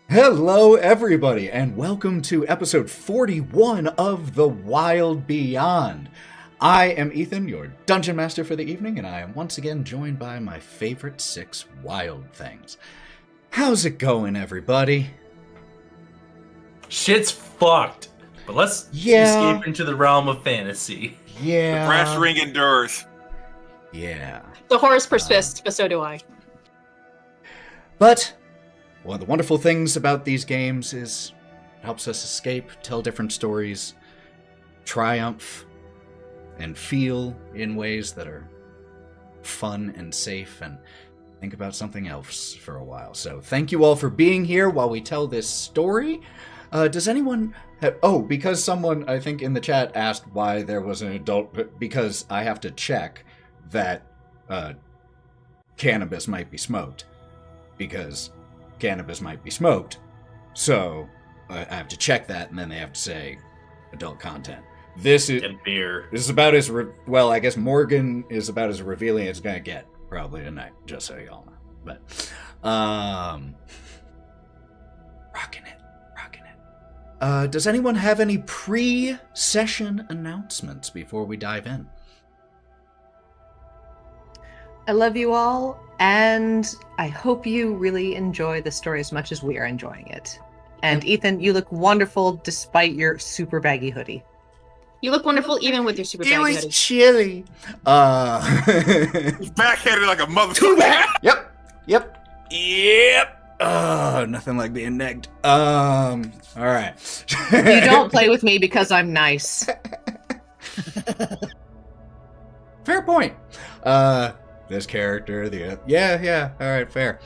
Hello, everybody, and welcome to episode 41 of The WYLDE Beyond. I am Ethan, your Dungeon Master for the evening, and I am once again joined by my favorite 6 wild things. How's it going, everybody? Shit's fucked, but let's escape into the realm of fantasy. Yeah. The brass ring endures. Yeah. The horse persists, but so do I. But one of the wonderful things about these games is it helps us escape, tell different stories, triumph, and feel in ways that are fun and safe, and think about something else for a while. So thank you all for being here while we tell this story. Does anyone have... Oh, because someone, I think, in the chat asked why there was an adult... Because I have to check that cannabis might be smoked. Because cannabis might be smoked. So I have to check that, and then they have to say adult content. This is... And beer. This is about as... Well, I guess Morgan is about as revealing as it's going to get, probably tonight, just so y'all know. But, rocking it. Does anyone have any pre-session announcements before we dive in? I love you all, and I hope you really enjoy the story as much as we are enjoying it. And Ethan, you look wonderful despite your super baggy hoodie. You look wonderful even with your super baggy hoodie. It was chilly. He's backhanded like a motherfucker. Yep. Nothing like being negged. All right. You don't play with me because I'm nice. Fair point. This character, yeah. All right, fair.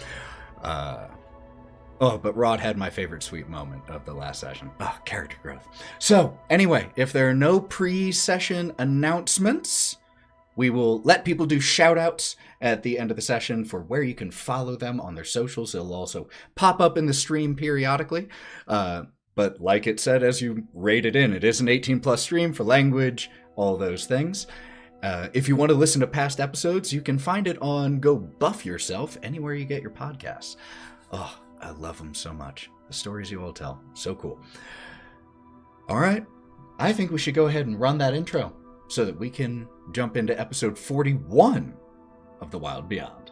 But Wraught had my favorite sweet moment of the last session. Character growth. So, anyway, if there are no pre-session announcements, we will let people do shout-outs at the end of the session for where you can follow them on their socials. It'll also pop up in the stream periodically. But like it said as you rate it in, it is an 18-plus stream for language, all those things. If you want to listen to past episodes, you can find it on Go Buff Yourself, anywhere you get your podcasts. Oh, I love them so much. The stories you all tell. So cool. All right. I think we should go ahead and run that intro so that we can jump into episode 41 of The WYLDE Beyond.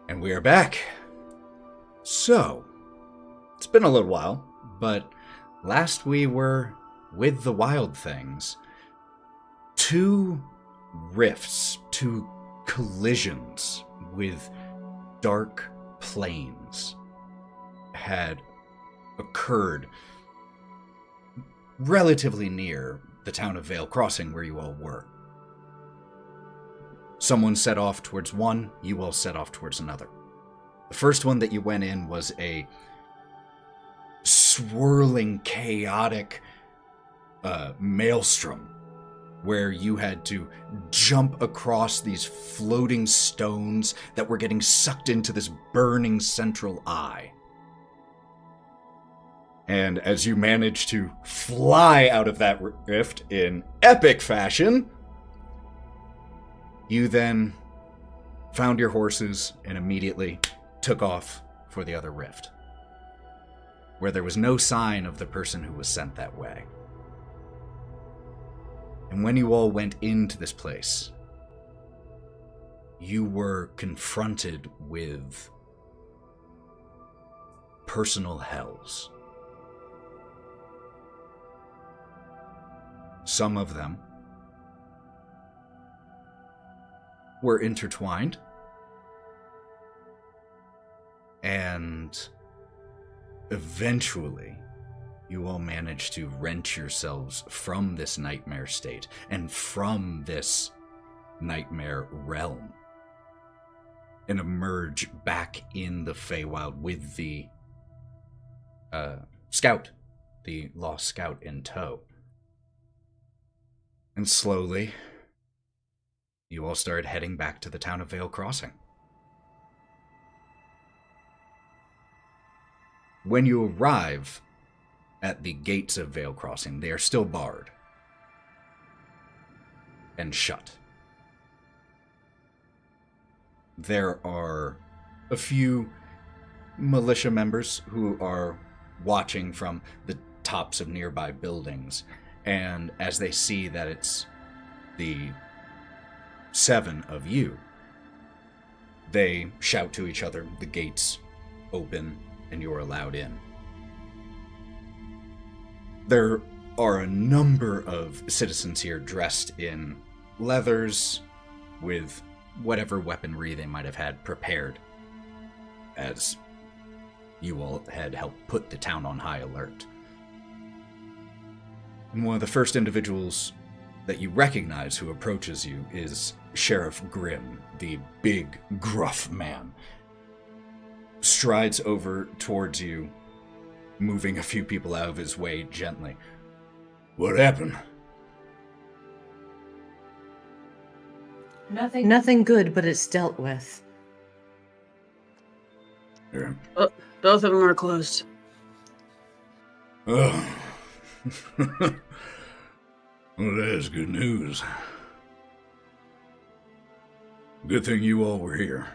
And we are back. So, it's been a little while, but last we were with the wild things. 2 rifts, 2 collisions with dark planes had occurred relatively near the town of Vale Crossing where you all were. Someone set off towards one, you all set off towards another. The first one that you went in was a swirling, chaotic maelstrom where you had to jump across these floating stones that were getting sucked into this burning central eye. And as you managed to fly out of that rift in epic fashion, you then found your horses and immediately took off for the other rift, where there was no sign of the person who was sent that way. And when you all went into this place, you were confronted with personal hells. Some of them were intertwined, and eventually you all managed to wrench yourselves from this nightmare state and from this nightmare realm and emerge back in the Feywild with the scout, the lost scout in tow. And slowly, you all started heading back to the town of Vale Crossing. When you arrive at the gates of Vale Crossing, they are still barred and shut. There are a few militia members who are watching from the tops of nearby buildings, and as they see that it's the 7 of you, they shout to each other, the gates open, and you are allowed in. There are a number of citizens here dressed in leathers with whatever weaponry they might have had prepared, as you all had helped put the town on high alert. And one of the first individuals that you recognize who approaches you is Sheriff Grimm, the big, gruff man. Strides over towards you, moving a few people out of his way gently. What happened? Nothing good, but it's dealt with. Here. Both of them are closed. Oh. Well, that is good news. Good thing you all were here.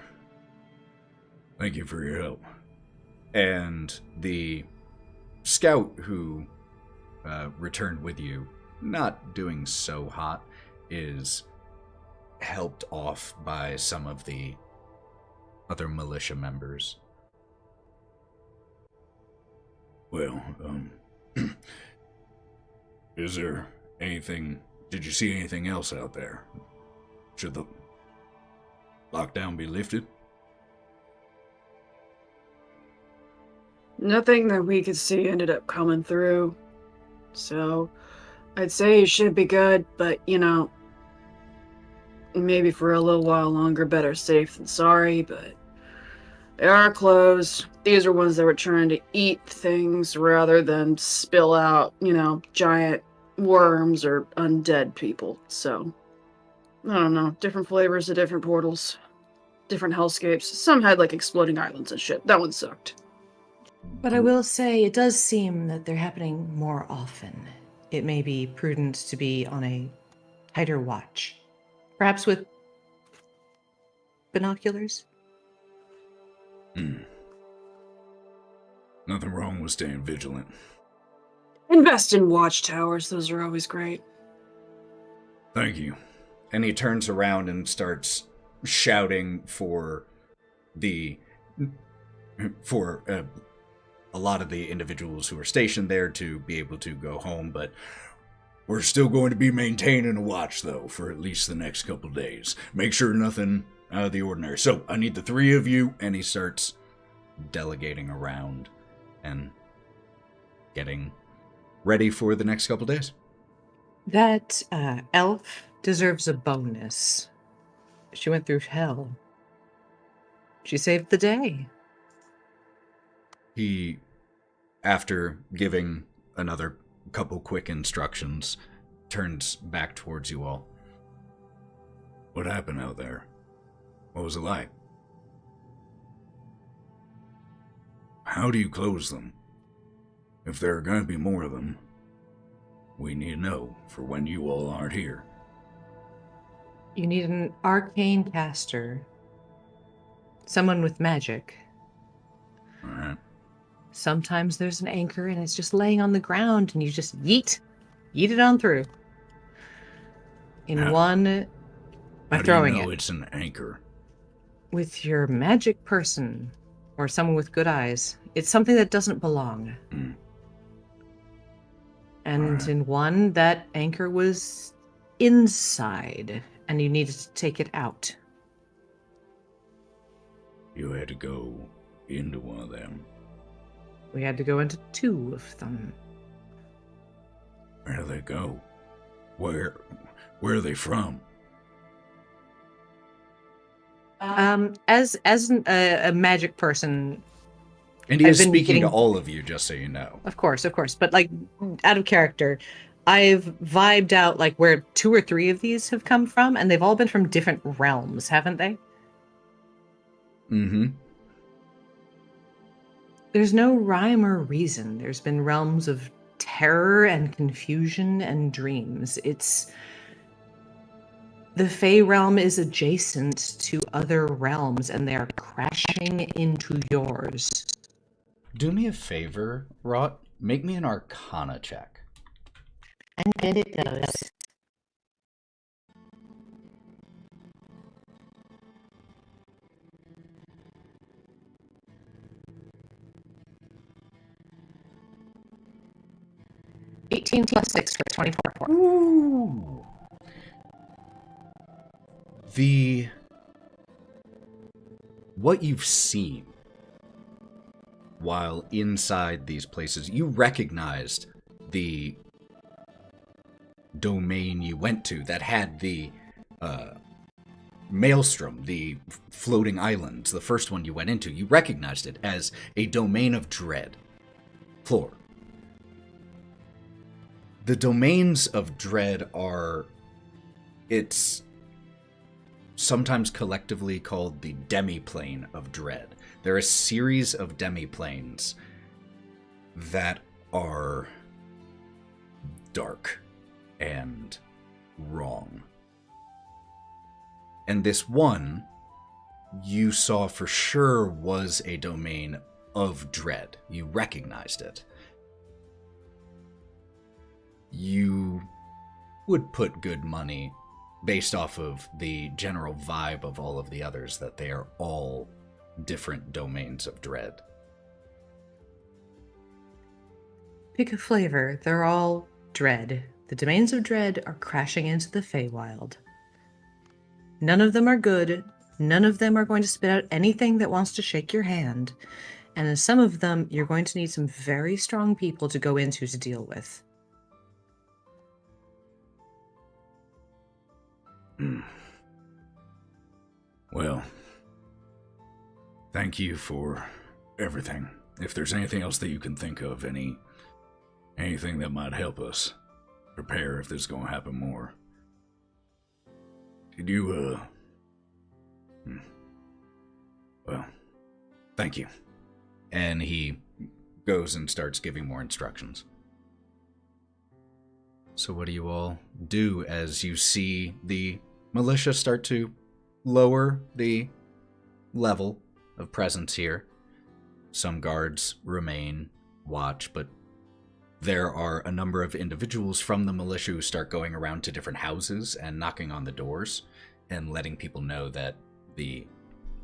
Thank you for your help. And the scout who returned with you, not doing so hot, is helped off by some of the other militia members. Well, is there anything, did you see anything else out there? Should the lockdown be lifted? Nothing that we could see ended up coming through. So, I'd say it should be good, but, maybe for a little while longer, better safe than sorry, but they are closed. These are ones that were trying to eat things rather than spill out, giant worms or undead people. So, I don't know. Different flavors of different portals. Different hellscapes. Some had, exploding islands and shit. That one sucked. But I will say, it does seem that they're happening more often. It may be prudent to be on a tighter watch. Perhaps with binoculars? Nothing wrong with staying vigilant. Invest in watchtowers. Those are always great. Thank you. And he turns around and starts shouting for a lot of the individuals who are stationed there to be able to go home, but we're still going to be maintaining a watch, though, for at least the next couple days. Make sure nothing out of the ordinary. So, I need the 3 of you, and he starts delegating around and getting ready for the next couple days. That elf deserves a bonus. She went through hell. She saved the day. He, after giving another couple quick instructions, turns back towards you all. What happened out there? What was it like? How do you close them? If there are going to be more of them, we need to know for when you all aren't here. You need an arcane caster. Someone with magic. Alright. Sometimes there's an anchor and it's just laying on the ground and you just yeet it on through. By throwing How do you know it. it's an anchor? with your magic person or someone with good eyes. It's something that doesn't belong. Mm. And Alright. in one, that anchor was inside, and you needed to take it out. You had to go into one of them. We had to go into 2 of them. Where do they go? Where are they from? As a magic person, And he I've is been speaking to getting- all of you, just so you know. of course, but like out of character, I've vibed out like where 2 or 3 of these have come from, and they've all been from different realms, haven't they? Mm-hmm. There's no rhyme or reason. There's been realms of terror and confusion and dreams. The Fey realm is adjacent to other realms, and they are crashing into yours. Do me a favor, Wraught. Make me an Arcana check. I'm good at those. +18 +6 for 24. Ooh. What you've seen while inside these places, you recognized the domain you went to that had the maelstrom, the floating islands, the first one you went into. You recognized it as a domain of dread. Floor. The domains of dread it's sometimes collectively called the demiplane of dread. There are a series of demiplanes that are dark and wrong. And this one, you saw for sure was a domain of dread. You recognized it. You would put good money, based off of the general vibe of all of the others, that they are all different domains of dread. Pick a flavor. They're all dread. The domains of dread are crashing into the Feywild. None of them are good. None of them are going to spit out anything that wants to shake your hand. And in some of them, you're going to need some very strong people to go into to deal with. Well, thank you for everything. If there's anything else that you can think of, anything that might help us prepare if this is going to happen more. Could you, well, thank you. And he goes and starts giving more instructions. So what do you all do as you see the militia start to lower the level of presence here? Some guards remain, watch, but there are a number of individuals from the militia who start going around to different houses and knocking on the doors and letting people know that the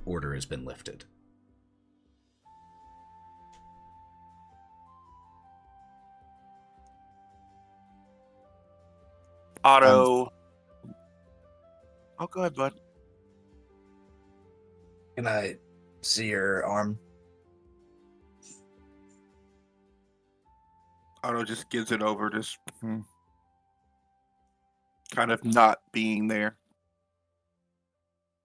order has been lifted. Otto. Oh, go ahead, bud. Can I see your arm? Otto just gives it over, just kind of not being there.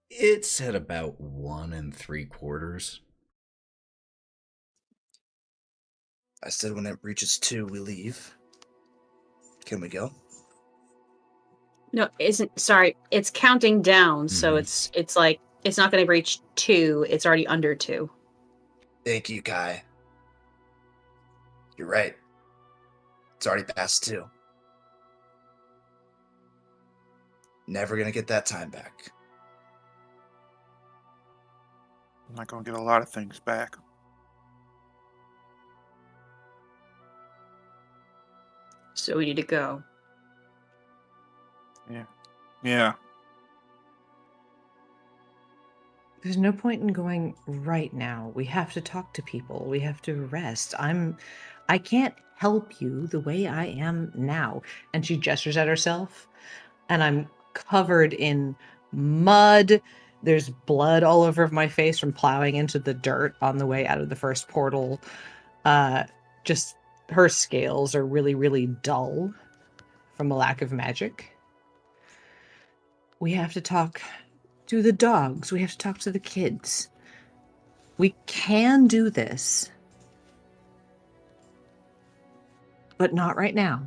It's at about 1 3/4. I said when it reaches 2, we leave. Can we go? No, sorry. It's counting down, so Mhm. it's like it's not going to reach 2. It's already under 2. Thank you, Kai. You're right. It's already past 2. Never gonna get that time back. I'm not going to get a lot of things back. So we need to go. Yeah. There's no point in going right now. We have to talk to people. We have to rest. I can't help you the way I am now. And she gestures at herself, and I'm covered in mud. There's blood all over my face from plowing into the dirt on the way out of the first portal. Just her scales are really, really dull from a lack of magic. We have to talk to the dogs. We have to talk to the kids. We can do this, but not right now.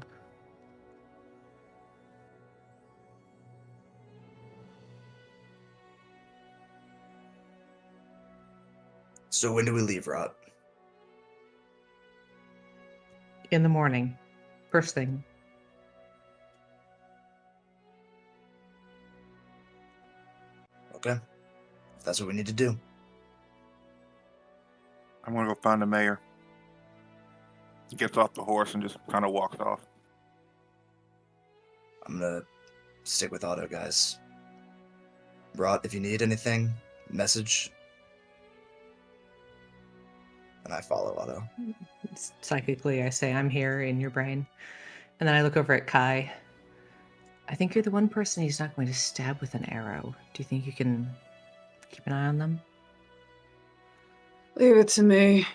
So when do we leave, Wraught? In the morning. First thing. Okay. If that's what we need to do. I'm gonna go find the mayor. He gets off the horse and just kind of walks off. I'm gonna stick with Otto, guys. Wraught, if you need anything, message. And I follow Otto. Psychically, I say, I'm here in your brain. And then I look over at Kai. I think you're the one person he's not going to stab with an arrow. Do you think you can keep an eye on them? Leave it to me.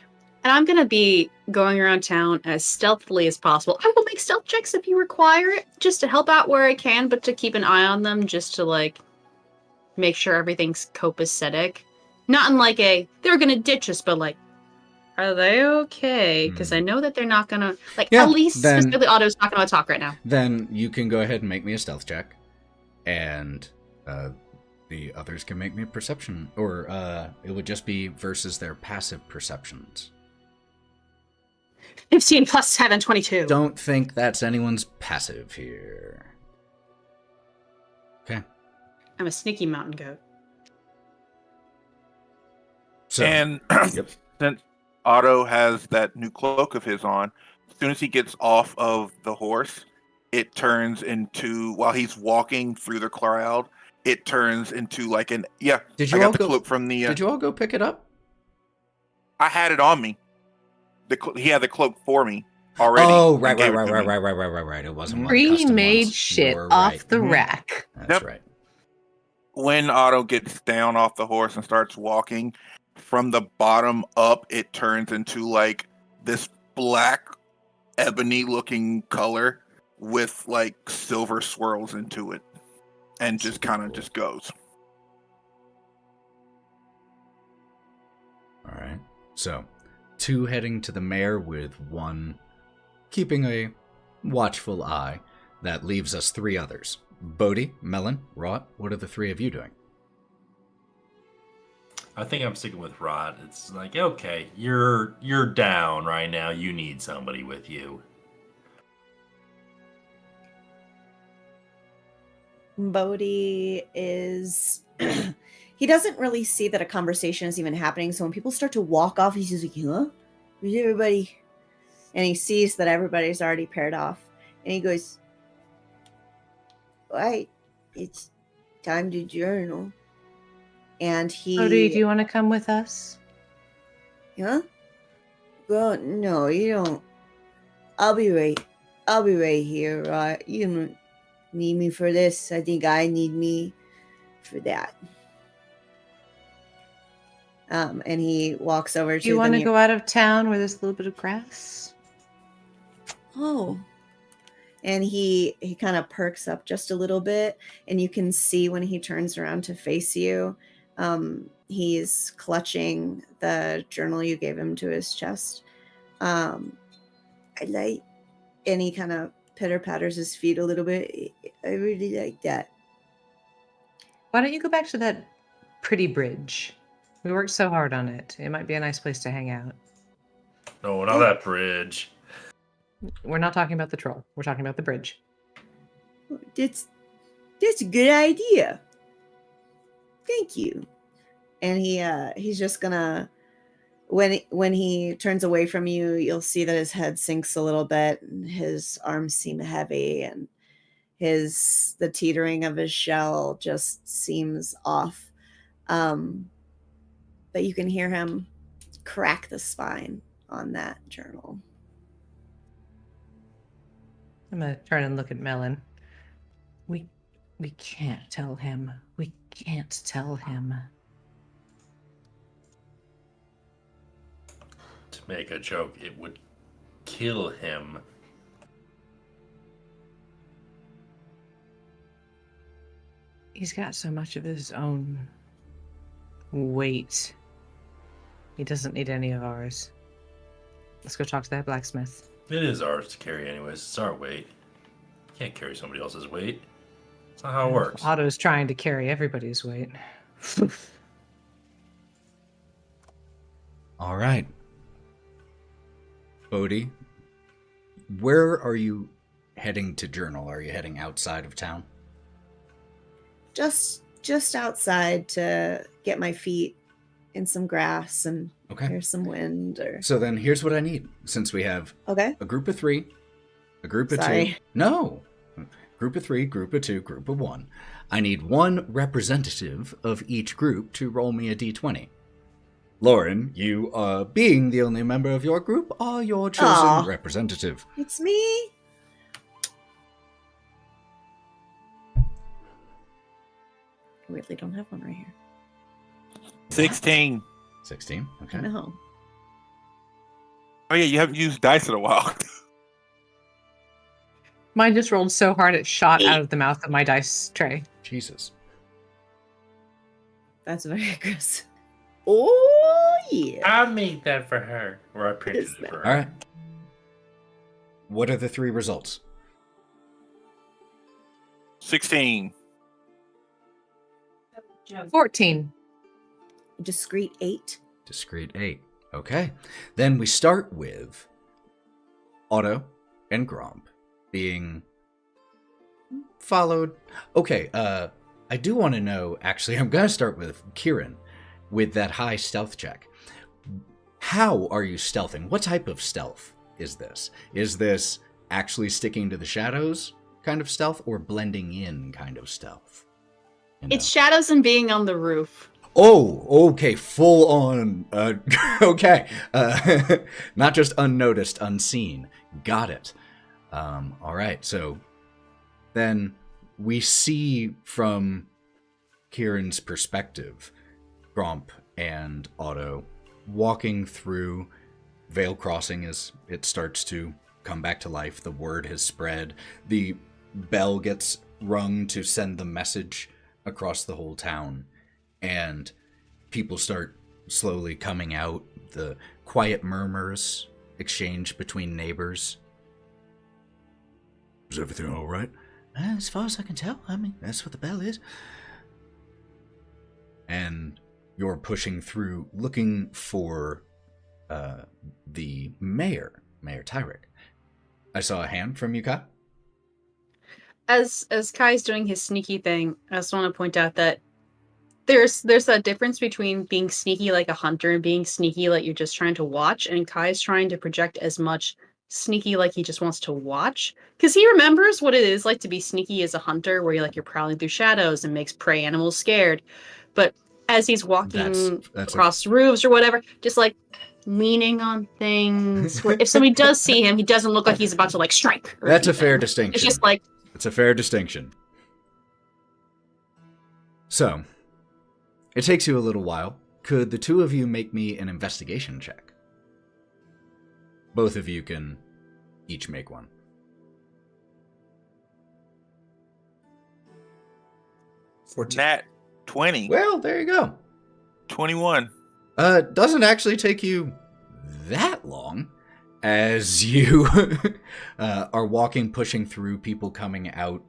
And I'm going to be going around town as stealthily as possible. I will make stealth checks if you require it, just to help out where I can, but to keep an eye on them, just to, like, make sure everything's copacetic. Not in, like, they're going to ditch us, but, like, are they okay? Because I know that they're not going to, like, Yeah, at least then- specifically Otto's not going to talk right now. Then you can go ahead and make me a stealth check, and the others can make me a perception, or it would just be versus their passive perceptions. 15 plus 7, 22. Don't think that's anyone's passive here. Okay. I'm a sneaky mountain goat. So, And yep. since Otto has that new cloak of his on, as soon as he gets off of the horse, it turns into, while he's walking through the crowd, it turns into like an, yeah, Did I you all got the go? cloak from the, Did you all go pick it up? I had it on me. He had the cloak for me already. Oh, and right. gave it to me. Right. It wasn't one of the custom Pre-made ones. shit You're off right. the Mhm. rack. That's Yep. right. When Otto gets down off the horse and starts walking, from the bottom up, it turns into like this black ebony looking color with like silver swirls into it, and just kind of just goes. All right. So, 2 heading to the mayor with 1 keeping a watchful eye. That leaves us 3 others. Bodie, Melon, Wraught, what are the 3 of you doing? I think I'm sticking with Wraught. It's like, okay, you're down right now. You need somebody with you. Bodie is he doesn't really see that a conversation is even happening, so when people start to walk off, he's just like, huh? Where's everybody? And he sees that everybody's already paired off, and he goes, right, it's time to journal. And Bodie, do you want to come with us? huh? Well, no, you don't. I'll be right here, right? You don't need me for this. I think I need me for that. And he walks over to Do you want to the go out of town where there's a little bit of grass? Oh. And he kind of perks up just a little bit, and you can see when he turns around to face you, he's clutching the journal you gave him to his chest. I like, and he kind of pitter patters his feet a little bit. I really like that. Why don't you go back to that pretty bridge? We worked so hard on it. It might be a nice place to hang out. No, not that bridge. We're not talking about the troll. We're talking about the bridge. That's a good idea. Thank you. And he's just gonna, when he turns away from you, you'll see that his head sinks a little bit, and his arms seem heavy, and the teetering of his shell just seems off. but you can hear him crack the spine on that journal. I'm gonna turn and look at Melon. We can't tell him. We can't tell him. To make a joke, it would kill him. He's got so much of his own weight. He doesn't need any of ours. Let's go talk to that blacksmith. It is ours to carry anyways. It's our weight. You can't carry somebody else's weight. That's not how it works. Otto's trying to carry everybody's weight. All right. Bodie, where are you heading to journal? Are you heading outside of town? Just outside to get my feet in some grass and Okay. hear some wind. Or So then here's what I need. Since we have okay, a group of 3, a group of 2. Sorry. No. Group of 3, group of 2, group of 1. I need one representative of each group to roll me a d20. Lauren, you, being the only member of your group, are your chosen Aw. representative. it's me. I weirdly don't have one right here. 16. 16. Okay. No. Oh yeah, you haven't used dice in a while. Mine just rolled so hard it shot out of the mouth of my dice tray. Jesus. That's very aggressive. Oh yeah. I made that for her. Or I printed Is it for her. All right. What are the 3 results? 16. 14. Discreet 8. Discrete 8. Okay. Then we start with Otto and Gromp being followed. Okay, I do want to know, actually, I'm going to start with Kieren with that high stealth check. How are you stealthing? What type of stealth is this? Is this actually sticking to the shadows kind of stealth or blending in kind of stealth? You know? It's shadows and being on the roof. Oh, okay, full on. Okay, not just unnoticed, unseen. Got it. All right, so then we see from Kieran's perspective, Gromp and Otto walking through Vale Crossing as it starts to come back to life. The word has spread. The bell gets rung to send the message across the whole town. And people start slowly coming out. The quiet murmurs exchange between neighbors. Is everything all right? As far as I can tell. I mean, that's what the bell is. And you're pushing through, looking for the mayor, Mayor Tyrick. I saw a hand from you, Kai. As Kai's doing his sneaky thing, I just want to point out that there's a difference between being sneaky like a hunter and being sneaky like you're just trying to watch, and Kai's trying to project as much sneaky like he just wants to watch, because he remembers what it is like to be sneaky as a hunter, where you're prowling through shadows and makes prey animals scared. But as he's walking That's across roofs or whatever, just leaning on things, where if somebody does see him, he doesn't look like he's about to strike. That's a fair distinction. It's just It's a fair distinction. So, it takes you a little while. Could the two of you make me an investigation check? Both of you can each make one. 14. Nat 20. Well, there you go. 21. Doesn't actually take you that long as you are walking, pushing through people coming out,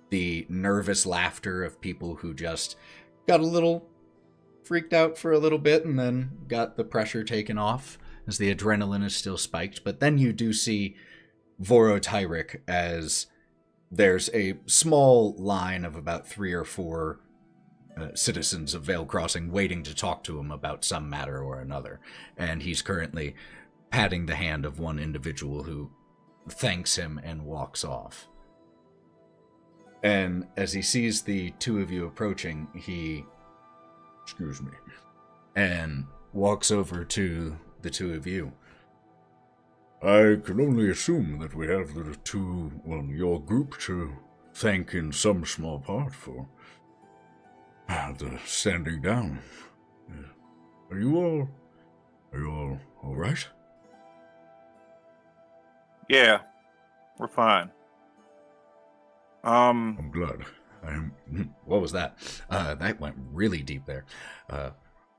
the nervous laughter of people who just got a little freaked out for a little bit and then got the pressure taken off as the adrenaline is still spiked. But then you do see Voro Tyrick as there's a small line of about 3 or 4 citizens of Vale Crossing waiting to talk to him about some matter or another. And he's currently patting the hand of one individual who thanks him and walks off. And as he sees the two of you approaching, he... Excuse me. and walks over to the two of you. I can only assume that we have your group to thank in some small part for the standing down. Are you all right? Yeah, we're fine. I'm glad. What was that? That went really deep there.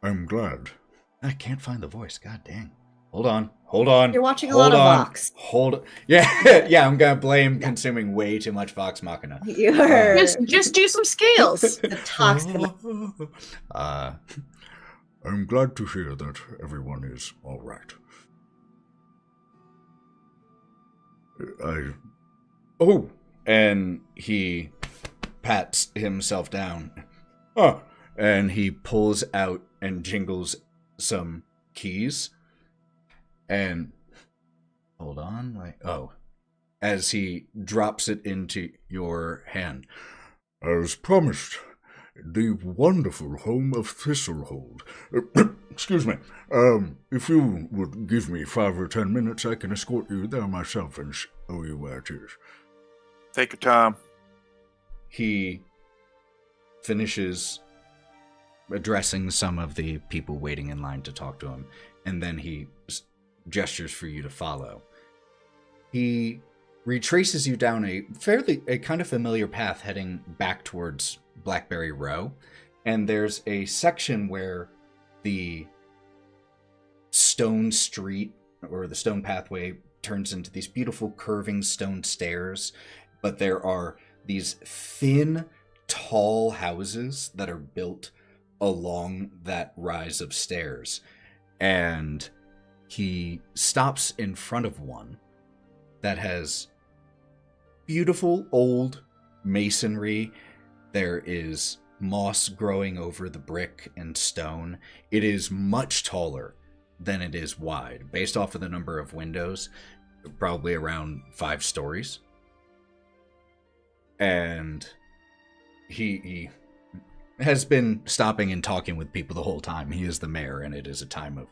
I'm glad. I can't find the voice. God dang. Hold on. You're watching a lot of Vox. Yeah, I'm gonna blame consuming way too much Vox Machina. You're Just do some scales. the toxic. I'm glad to hear that everyone is all right. And he pats himself down. And he pulls out and jingles some keys. And hold on, as he drops it into your hand. As promised, the wonderful home of Thistlehold. Excuse me. If you would give me 5 or 10 minutes, I can escort you there myself and show you where it is. Take your time. He finishes addressing some of the people waiting in line to talk to him, and then he gestures for you to follow. He retraces you down a kind of familiar path heading back towards Blackberry Row, and there's a section where the stone street or the stone pathway turns into these beautiful curving stone stairs, but there are these thin, tall houses that are built along that rise of stairs. And he stops in front of one that has beautiful old masonry. There is moss growing over the brick and stone. It is much taller than it is wide. Based off of the number of windows, probably around 5 stories. And he has been stopping and talking with people the whole time. He is the mayor, and it is a time of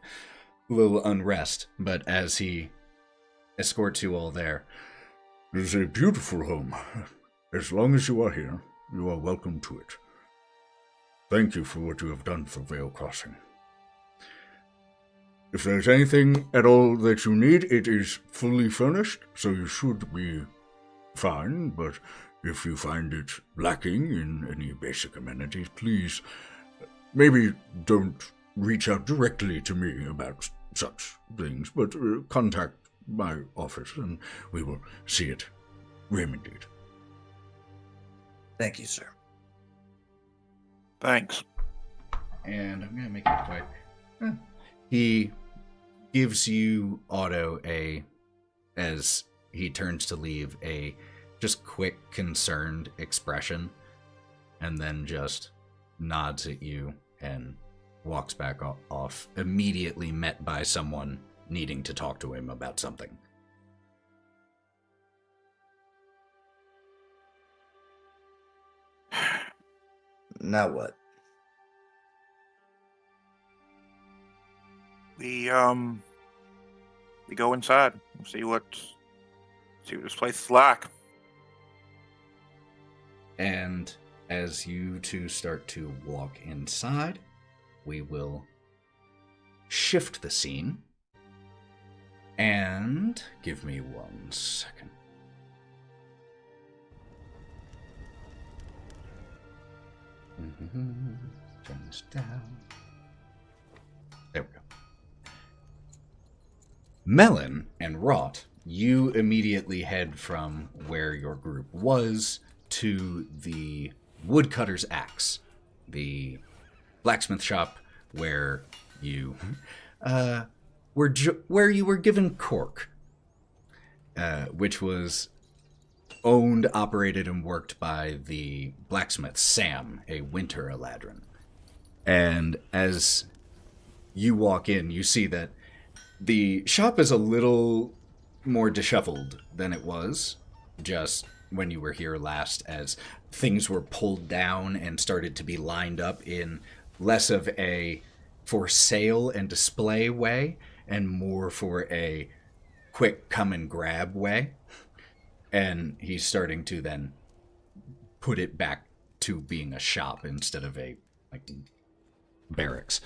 little unrest. But as he escorts you all there, it is a beautiful home. As long as you are here, you are welcome to it. Thank you for what you have done for Vale Crossing. If there's anything at all that you need, it is fully furnished, so you should be fine, but if you find it lacking in any basic amenities, please maybe don't reach out directly to me about such things, but contact my office and we will see it remedied. Thank you, sir. Thanks. And I'm going to make it quick. He gives you, Otto, as he turns to leave, a just quick, concerned expression, and then just nods at you and walks back off, immediately met by someone needing to talk to him about something. Now what? We go inside and see what this place is like. And as you two start to walk inside, we will shift the scene. And give me 1 second. Turn this down. There we go. Melon and Wraught, you immediately head from where your group was to the Woodcutter's Axe, the blacksmith shop where you where you were given cork, which was owned, operated, and worked by the blacksmith Sam, a winter Eladrin. And as you walk in, you see that the shop is a little more disheveled than it was just when you were here last, as things were pulled down and started to be lined up in less of a for sale and display way and more for a quick come and grab way. And he's starting to then put it back to being a shop instead of a barracks.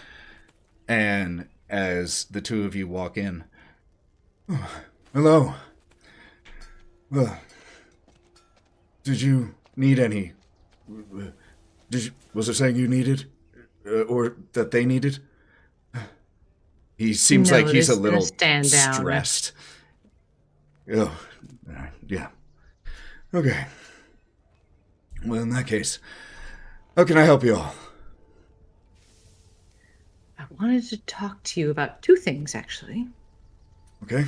And as the two of you walk in, Oh, hello. Well, did you need any? Was it saying you needed, or that they needed? he seems No, like he's a just gonna little stand down. stressed. Oh, yeah. Okay. Well, in that case, how can I help you all? I wanted to talk to you about two things, actually. Okay.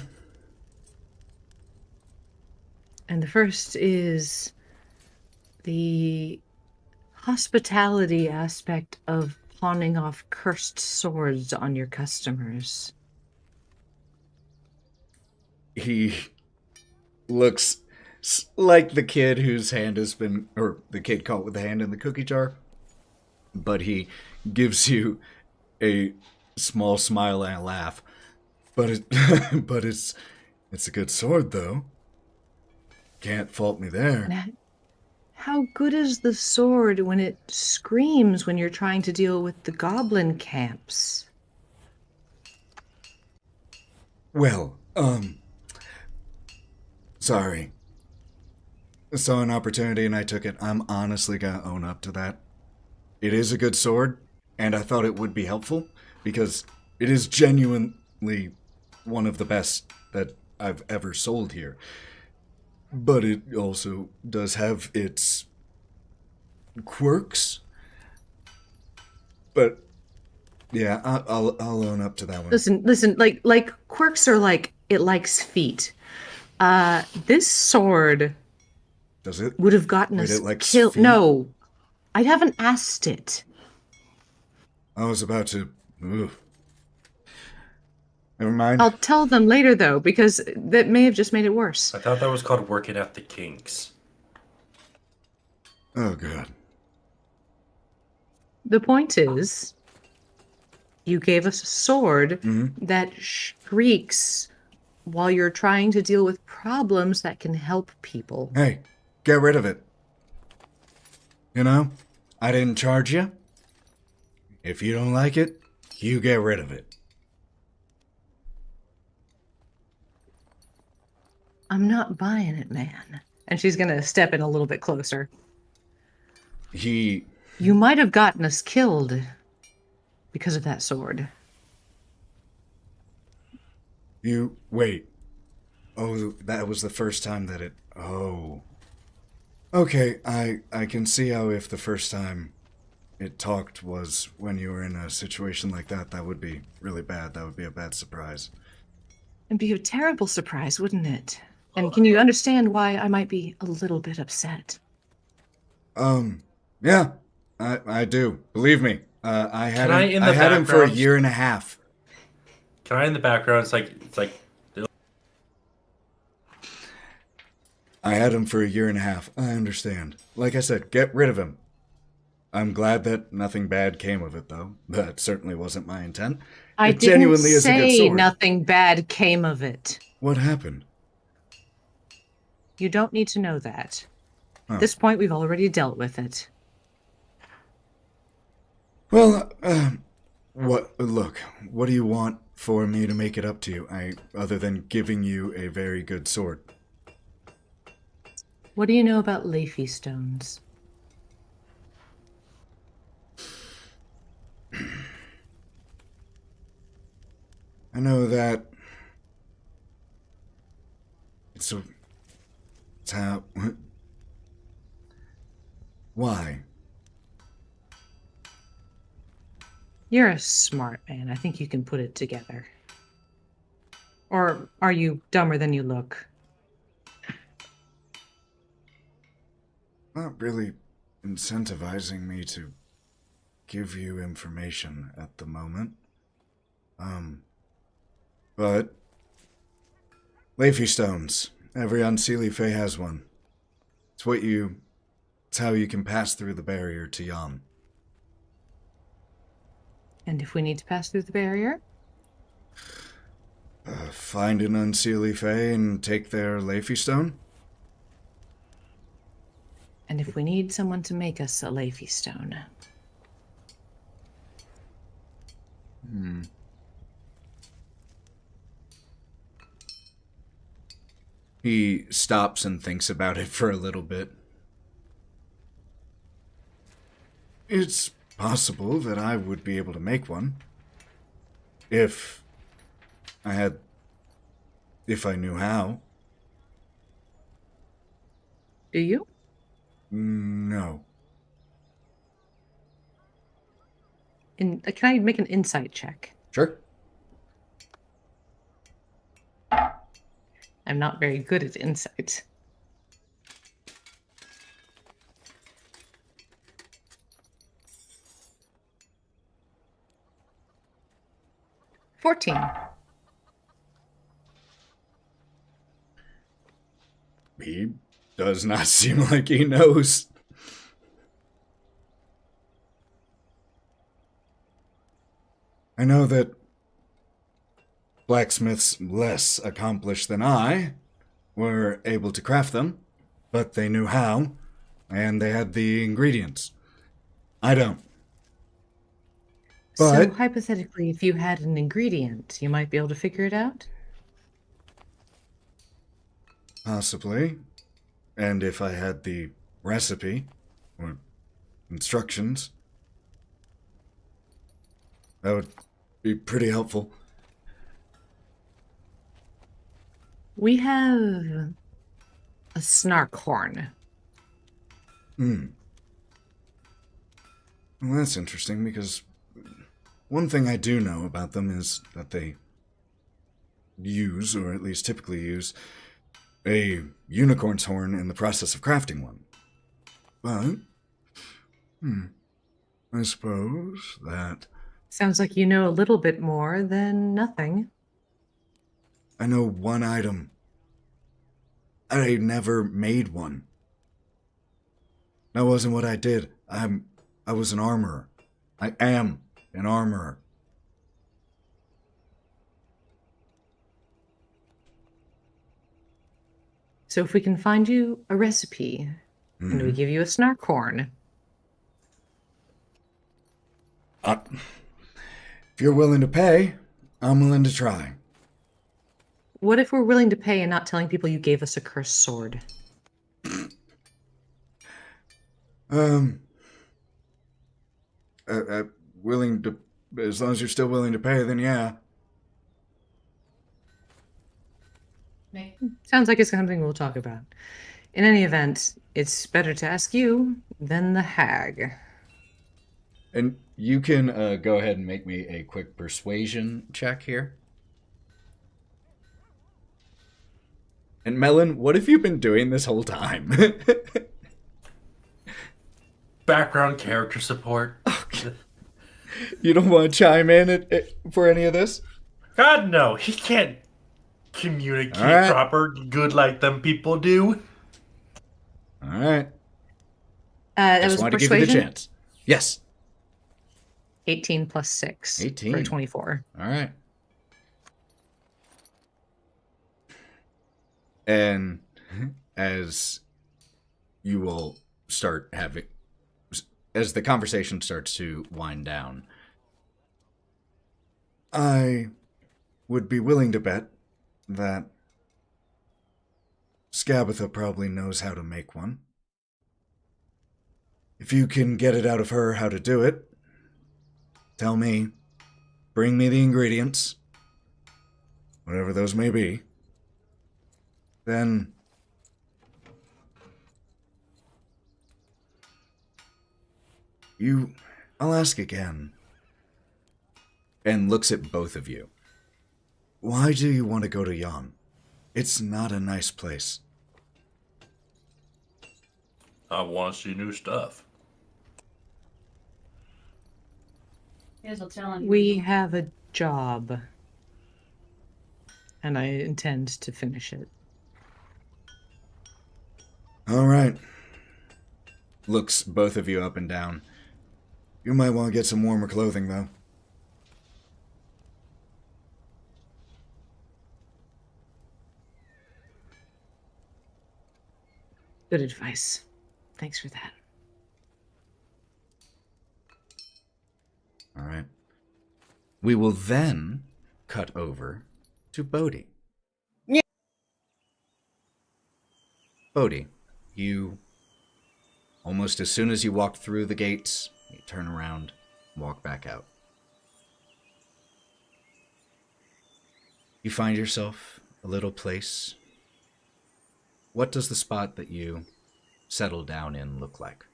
And the first is the hospitality aspect of pawning off cursed swords on your customers. He looks like the kid whose hand has been, or the kid caught with the hand in the cookie jar, but he gives you a small smile and a laugh. But it's a good sword, though. Can't fault me there. Now, how good is the sword when it screams when you're trying to deal with the goblin camps? Well, sorry. I saw an opportunity and I took it. I'm honestly gonna own up to that. It is a good sword, and I thought it would be helpful, because it is genuinely one of the best that I've ever sold here. But it also does have its quirks. But yeah, I'll own up to that one. Listen, like quirks are like it likes feet. This sword Does it? would have gotten Wait, us it likes killed. feet? No, I haven't asked it. I was about to. Ugh. Never mind. I'll tell them later, though, because that may have just made it worse. I thought that was called working at the kinks. Oh god. The point is, you gave us a sword that shrieks while you're trying to deal with problems that can help people. Hey, get rid of it. You know, I didn't charge you. If you don't like it, you get rid of it. I'm not buying it, man. And she's gonna step in a little bit closer. You might have gotten us killed because of that sword. Wait. Oh, that was the first time that it... Oh. Okay, I can see how if the first time it talked was when you were in a situation like that, that would be really bad. That would be a bad surprise. It'd be a terrible surprise, wouldn't it? And can you understand why I might be a little bit upset? Yeah, I do. Believe me. I had Can I, him, in the I had him for a background- year and a half. Can I, in the background, it's like I had him for a year and a half. I understand. Like I said, get rid of him. I'm glad that nothing bad came of it, though. That certainly wasn't my intent. I It didn't genuinely is a good say sword. nothing bad came of it. What happened? You don't need to know that. Oh. At this point, we've already dealt with it. Well, look, what do you want for me to make it up to you? Other than giving you a very good sword. What do you know about Leafy stones? I know that it's how... Why? You're a smart man. I think you can put it together. Or are you dumber than you look? Not really incentivizing me to give you information at the moment. But Leafy stones. Every Unseelie Fae has one. It's how you can pass through the barrier to Yam. And if we need to pass through the barrier? Find an unseelie fae and take their Leafy Stone? And if we need someone to make us a Leafy Stone? He stops and thinks about it for a little bit. It's possible that I would be able to make one. If I knew how. Do you? No. Can I make an insight check? Sure. I'm not very good at insight. $14. He does not seem like he knows. I know that blacksmiths less accomplished than I were able to craft them, but they knew how, and they had the ingredients. I don't. So But hypothetically, if you had an ingredient, you might be able to figure it out? possibly, and if I had the recipe or instructions, that would be pretty helpful. We have a snark horn. Well, that's interesting because one thing I do know about them is that they use, or at least typically use, a unicorn's horn in the process of crafting one. But, I suppose that Sounds like you know a little bit more than nothing. I know one item. I never made one. That wasn't what I did. I was an armorer. I am an armorer. So if we can find you a recipe, and we give you a snark horn, If you're willing to pay, I'm willing to try. what if we're willing to pay and not telling people you gave us a cursed sword? Willing to, as long as you're still willing to pay, then yeah. Sounds like it's something we'll talk about. In any event, it's better to ask you than the hag. And you can go ahead and make me a quick persuasion check here. And Melon, what have you been doing this whole time? Background character support. You don't want to chime in for any of this? God, no. He can't communicate All right. proper good like them people do. All right. That Just was wanted to give you the persuasion. chance. Yes. 18 plus 6 18. for 24. All right. And as you will start having, as the conversation starts to wind down, I would be willing to bet that Skabatha probably knows how to make one. If you can get it out of her how to do it, tell me, bring me the ingredients, whatever those may be, then I'll ask again. and looks at both of you. Why do you want to go to Yon? It's not a nice place. I want to see new stuff. We have a job, and I intend to finish it. All right. Looks both of you up and down. You might want to get some warmer clothing, though. Good advice. Thanks for that. All right. We will then cut over to Bodie. Yeah. Bodie, you, almost as soon as you walk through the gates, you turn around, walk back out. You find yourself a little place. What does the spot that you settle down in look like?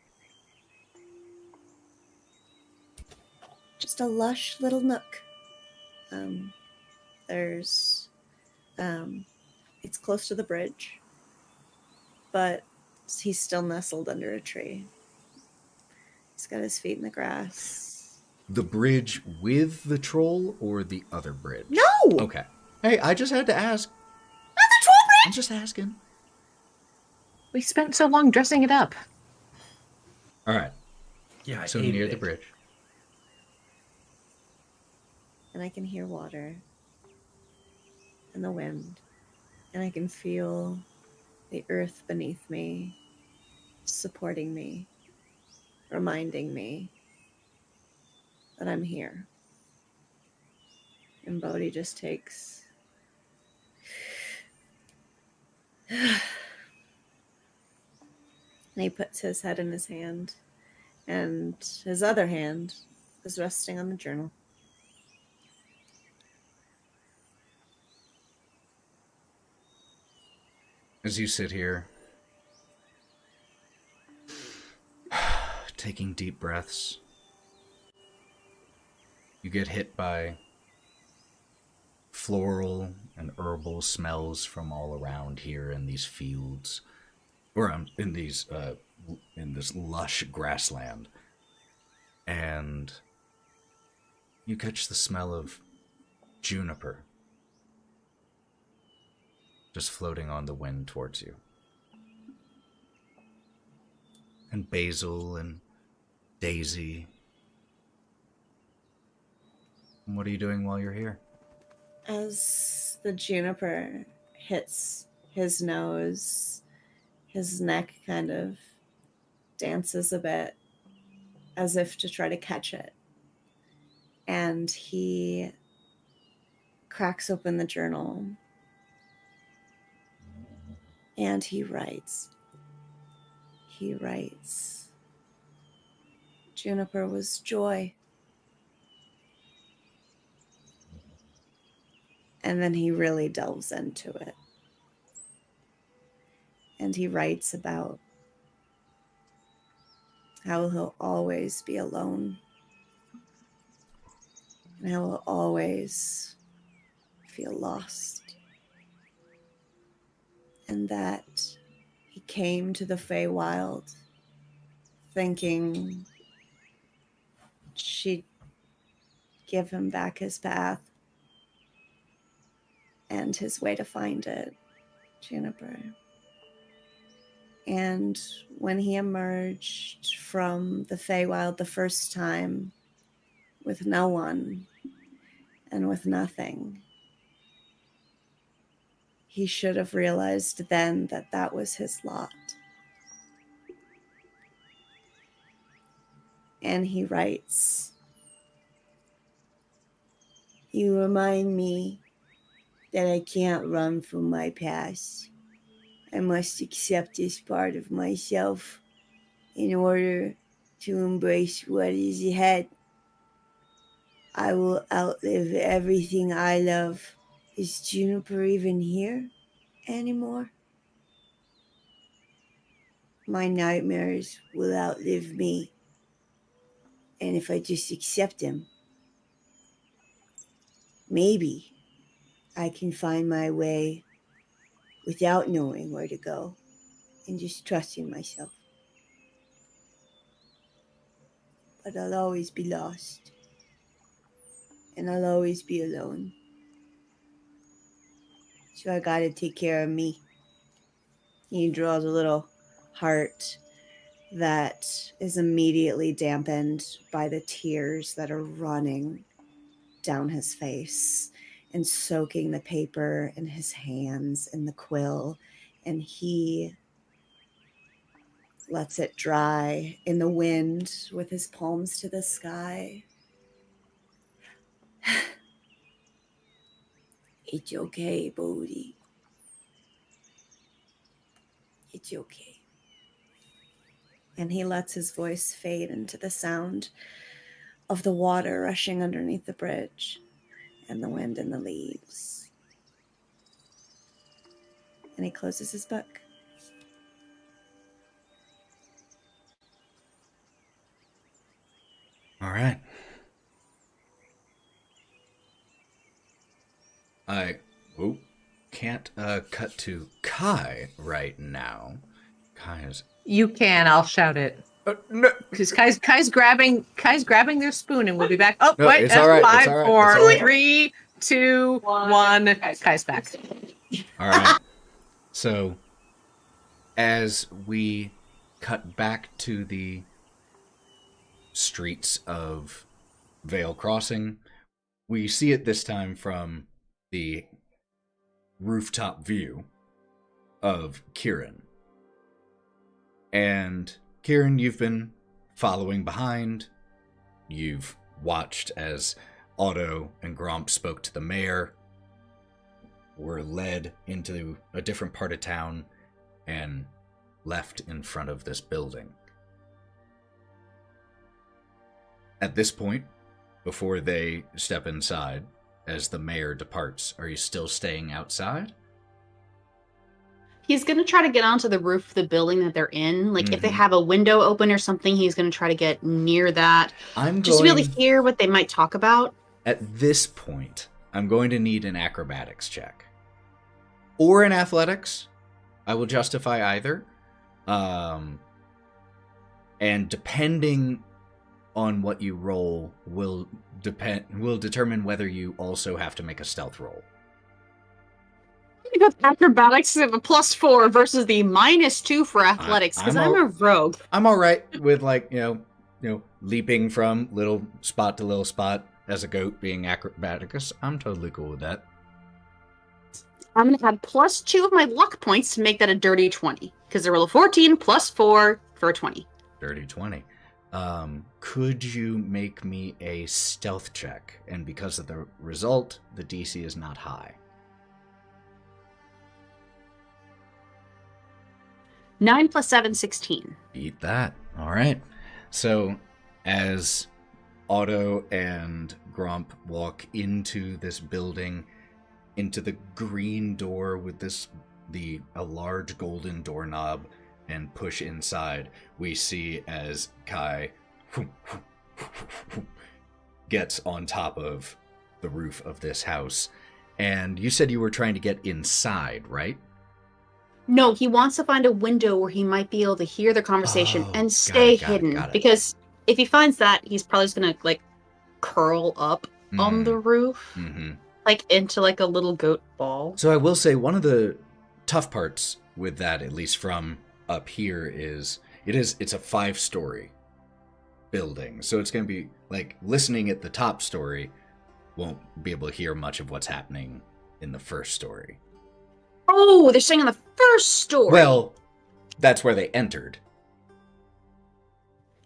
Just a lush little nook. There's, it's close to the bridge, but he's still nestled under a tree. He's got his feet in the grass. The bridge with the troll or the other bridge? No! Okay. Hey, I just had to ask. Not the troll bridge! I'm just asking. We spent so long dressing it up. All right. Yeah, I So hated near the it. bridge. And I can hear water and the wind, and I can feel the earth beneath me, supporting me, reminding me that I'm here. And Bodie just takes and he puts his head in his hand, and his other hand is resting on the journal. As you sit here, taking deep breaths, you get hit by floral and herbal smells from all around here in these fields, or in this lush grassland, and you catch the smell of juniper just floating on the wind towards you. And basil and daisy. And what are you doing while you're here? As the juniper hits his nose, his neck kind of dances a bit as if to try to catch it. And he cracks open the journal and he writes. Juniper was joy. And then he really delves into it. And he writes about how he'll always be alone. And how he'll always feel lost. And that he came to the Feywild thinking she'd give him back his path and his way to find it, Juniper. And when he emerged from the Feywild the first time with no one and with nothing, he should have realized then that that was his lot. And he writes, "You remind me that I can't run from my past. I must accept this part of myself in order to embrace what is ahead. I will outlive everything I love. Is Juniper even here anymore? My nightmares will outlive me. And if I just accept them, maybe I can find my way without knowing where to go and just trusting myself. But I'll always be lost. And I'll always be alone. So I gotta take care of me." He draws a little heart that is immediately dampened by the tears that are running down his face and soaking the paper in his hands and the quill. And he lets it dry in the wind with his palms to the sky. It's okay, Bodie. It's okay. And he lets his voice fade into the sound of the water rushing underneath the bridge and the wind in the leaves. And he closes his book. All right. I can't cut to Kai right now. Kai is... You can. I'll shout it. No. Because Kai's grabbing their spoon, and we'll be back. Oh, No, wait, it's that's all right, 5, it's all right, 4, it's all right. 3, 2, 1. Kai's back. All right. So, as we cut back to the streets of Vale Crossing, we see it this time from the rooftop view of Kieren. And Kieren, you've been following behind. You've watched as Otto and Gromp spoke to the mayor, were led into a different part of town, and left in front of this building. At this point, before they step inside, as the mayor departs, are you still staying outside? He's going to try to get onto the roof of the building that they're in. Like, if they have a window open or something, he's going to try to get near that. Just to be able to hear what they might talk about. At this point, I'm going to need an acrobatics check. Or an athletics. I will justify either. And depending on what you roll will determine whether you also have to make a stealth roll. Because acrobatics have a +4 versus the -2 for athletics, because I'm a rogue. I'm all right with, like, you know, leaping from little spot to little spot as a goat being acrobaticus. I'm totally cool with that. I'm going to add +2 of my luck points to make that a dirty 20. Because I roll a 14 +4 for a 20. Dirty 20. Could you make me a stealth check? And because of the result, the DC is not high. 9 + 7, 16. Beat that. All right. So, as Otto and Gromp walk into this building, into the green door with a large golden doorknob, and push inside, we see as Kai gets on top of the roof of this house. And you said you were trying to get inside, right? No, he wants to find a window where he might be able to hear the conversation and stay hidden. Got it. Because if he finds that, he's probably just going to, like, curl up on the roof. Like, into, like, a little goat ball. So I will say one of the tough parts with that, at least from up here, is it's a 5-story building. So it's going to be, like, listening at the top story won't be able to hear much of what's happening in the first story. Oh, they're staying on the first story. Well, that's where they entered.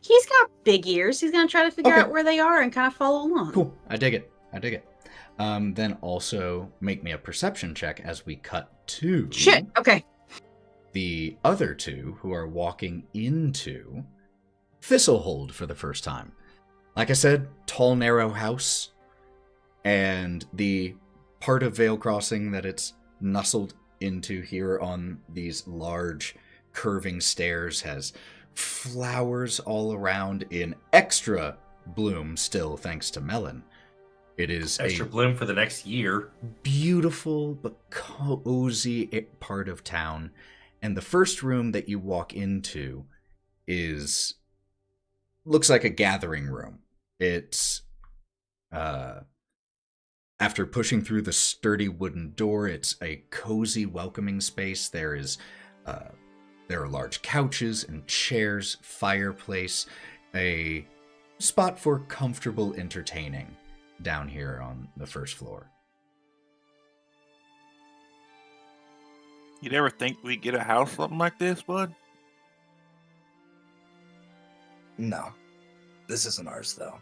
He's got big ears. He's going to try to figure out where they are and kind of follow along. Cool. I dig it. Then also make me a perception check as we cut to... Shit, okay. The other two who are walking into Thistlehold for the first time. Like I said, tall, narrow house. And the part of Vale Crossing that it's nestled into here on these large curving stairs has flowers all around in extra bloom still, thanks to Melon. It is extra bloom for the next year. Beautiful but cozy part of town. And the first room that you walk into looks like a gathering room. It's after pushing through the sturdy wooden door, it's a cozy, welcoming space. There are large couches and chairs, fireplace, a spot for comfortable entertaining down here on the first floor. You'd ever think we'd get a house something like this, bud? No. This isn't ours, though.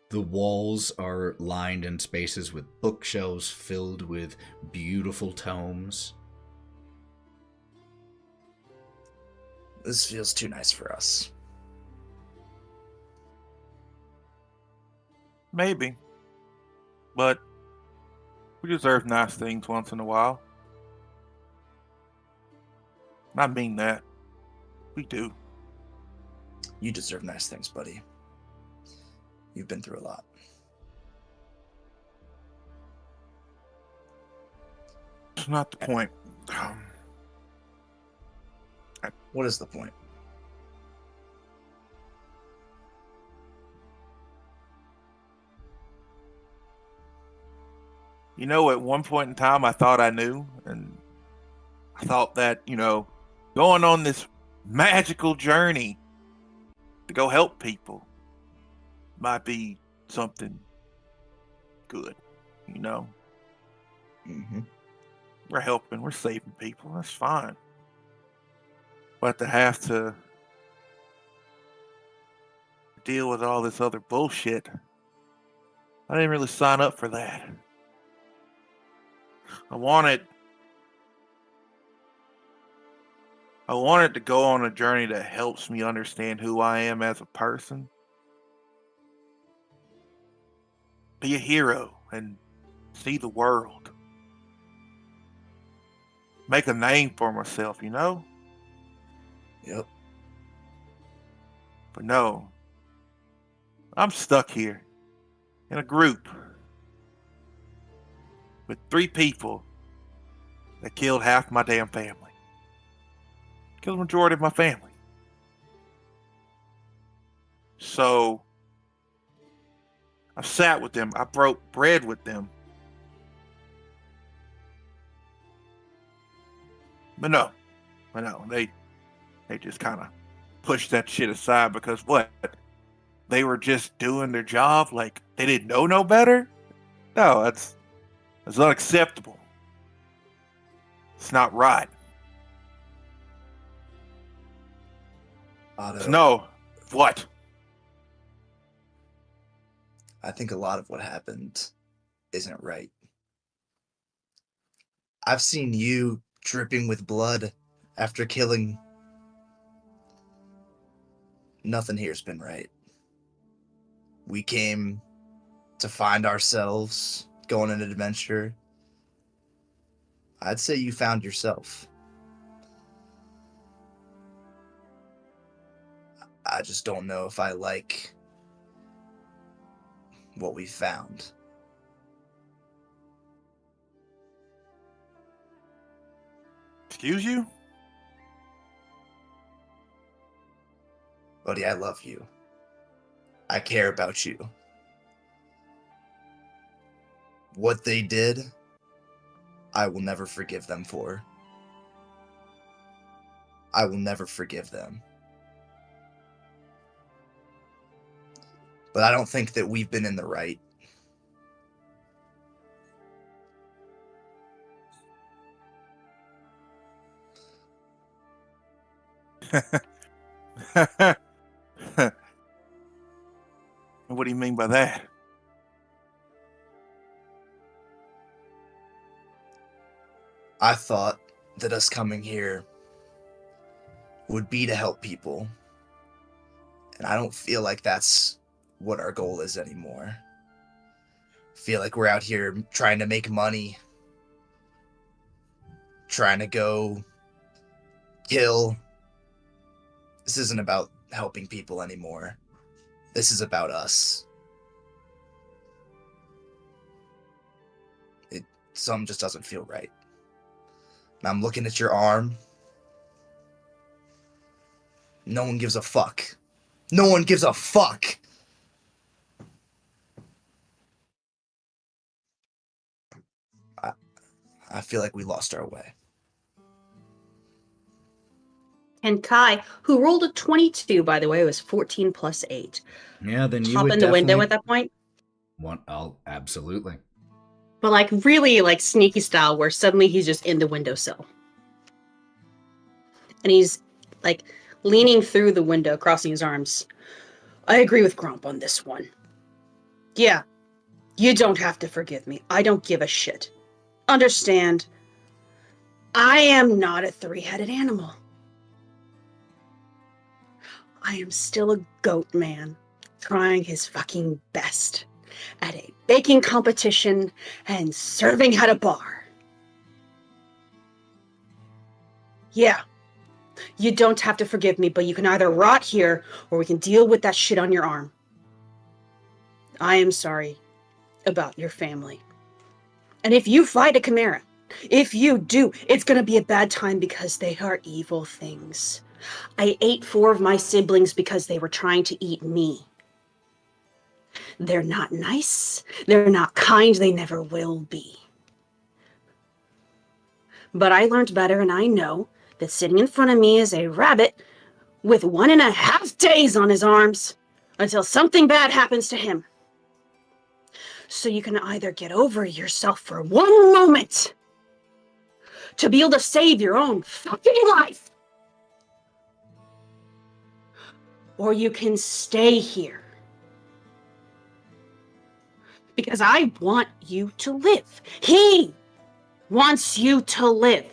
The walls are lined in spaces with bookshelves filled with beautiful tomes. This feels too nice for us. Maybe. But we deserve nice things once in a while. I mean that. We do. You deserve nice things, buddy. You've been through a lot. It's not the point. What is the point? You know, at one point in time, I thought I knew, and I thought that, going on this magical journey to go help people might be something good, Mm-hmm. We're helping, we're saving people, that's fine. But to have to deal with all this other bullshit, I didn't really sign up for that. I wanted to go on a journey that helps me understand who I am as a person. Be a hero and see the world. Make a name for myself, Yep. But no, I'm stuck here in a group with 3 people that killed half my damn family. Killed the majority of my family. So I sat with them. I broke bread with them. But no, they just kind of pushed that shit aside because what? They were just doing their job like they didn't know no better? No, that's unacceptable. It's not right. Otto, No. What? I think a lot of what happened isn't right. I've seen you dripping with blood after killing. Nothing here's been right. We came to find ourselves, go on an adventure. I'd say you found yourself. I just don't know if I like what we found. Excuse you? Buddy, I love you. I care about you. What they did, I will never forgive them for. I will never forgive them. But I don't think that we've been in the right. What do you mean by that? I thought that us coming here would be to help people. And I don't feel like that's what our goal is anymore. I feel like we're out here trying to make money, trying to go kill. This isn't about helping people anymore. This is about us. Something just doesn't feel right. And I'm looking at your arm. No one gives a fuck. No one gives a fuck. I feel like we lost our way. And Kai, who rolled a 22, by the way, was 14 plus 8. Yeah, then you Hop would in the window definitely at that point. I'll absolutely. But like really like sneaky style where suddenly he's just in the windowsill. And he's like leaning through the window, crossing his arms. I agree with Gromp on this one. Yeah, you don't have to forgive me. I don't give a shit. Understand, I am not a three-headed animal. I am still a goat man, trying his fucking best at a baking competition and serving at a bar. Yeah, you don't have to forgive me, but you can either rot here or we can deal with that shit on your arm. I am sorry about your family. And if you fight a chimera, if you do, it's gonna be a bad time because they are evil things. I ate 4 of my siblings because they were trying to eat me. They're not nice, they're not kind, they never will be. But I learned better, and I know that sitting in front of me is a rabbit with 1.5 days on his arms until something bad happens to him. So you can either get over yourself for one moment to be able to save your own fucking life, or you can stay here. Because I want you to live. He wants you to live.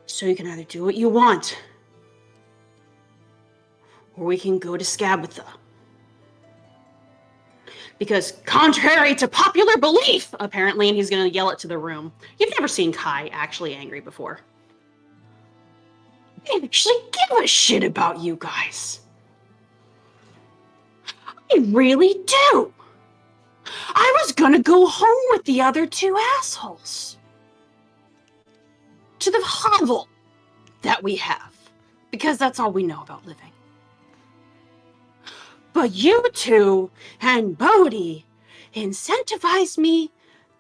So you can either do what you want, or we can go to Scabbatha. Because contrary to popular belief, apparently, and he's going to yell it to the room, you've never seen Kai actually angry before. I actually give a shit about you guys. I really do. I was gonna go home with the other 2 assholes. To the hovel that we have. Because that's all we know about living. But you 2 and Bodie incentivized me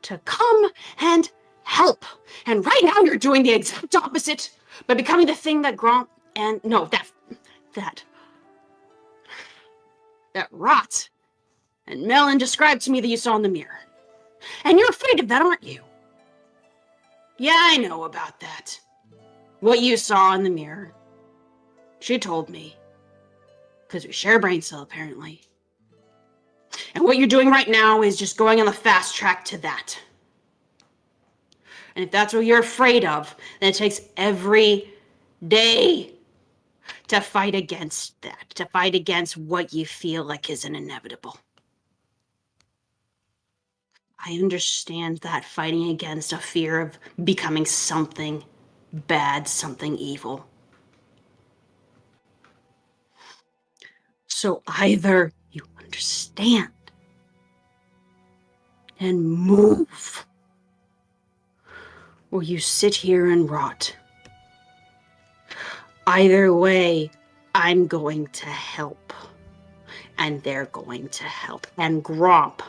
to come and help. And right now you're doing the exact opposite by becoming the thing that Gromp and... No, that Wraught and Melon described to me that you saw in the mirror. And you're afraid of that, aren't you? Yeah, I know about that. What you saw in the mirror. She told me. Because we share a brain cell, apparently. And what you're doing right now is just going on the fast track to that. And if that's what you're afraid of, then it takes every day to fight against that. To fight against what you feel like is an inevitable. I understand that fighting against a fear of becoming something bad, something evil. So either you understand and move, or you sit here and rot. Either way, I'm going to help. And they're going to help. And Gromp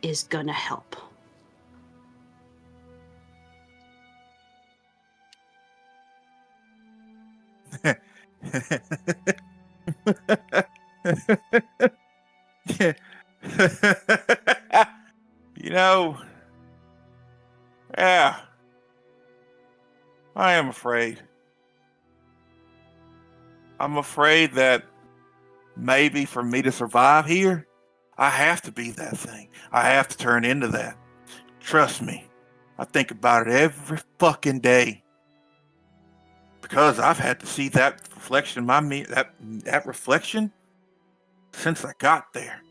is gonna help. You know, yeah, I am afraid. I'm afraid that maybe for me to survive here, I have to be that thing. I have to turn into that. Trust me, I think about it every fucking day. Because I've had to see that reflection, that reflection, since I got there.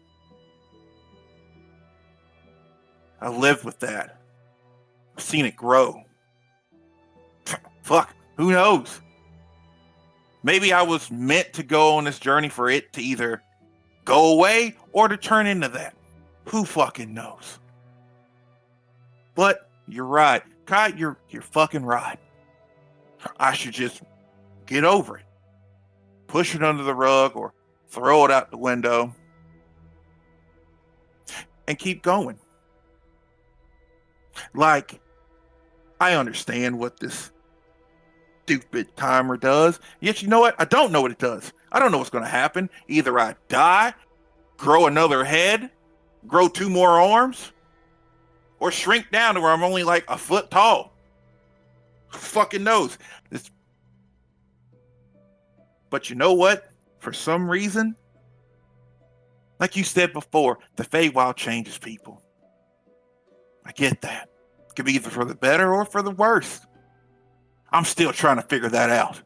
I lived with that. I've seen it grow. Fuck, who knows? Maybe I was meant to go on this journey for it to either go away or to turn into that. Who fucking knows? But you're right. Kai, you're fucking right. I should just get over it. Push it under the rug or throw it out the window and keep going. Like, I understand what this stupid timer does. Yet you know what? I don't know what it does. I don't know what's going to happen. Either I die, grow another head, grow 2 more arms, or shrink down to where I'm only like a foot tall. fucking knows? But you know what? For some reason, like you said before, the Feywild changes people. I get that. It could be either for the better or for the worse. I'm still trying to figure that out.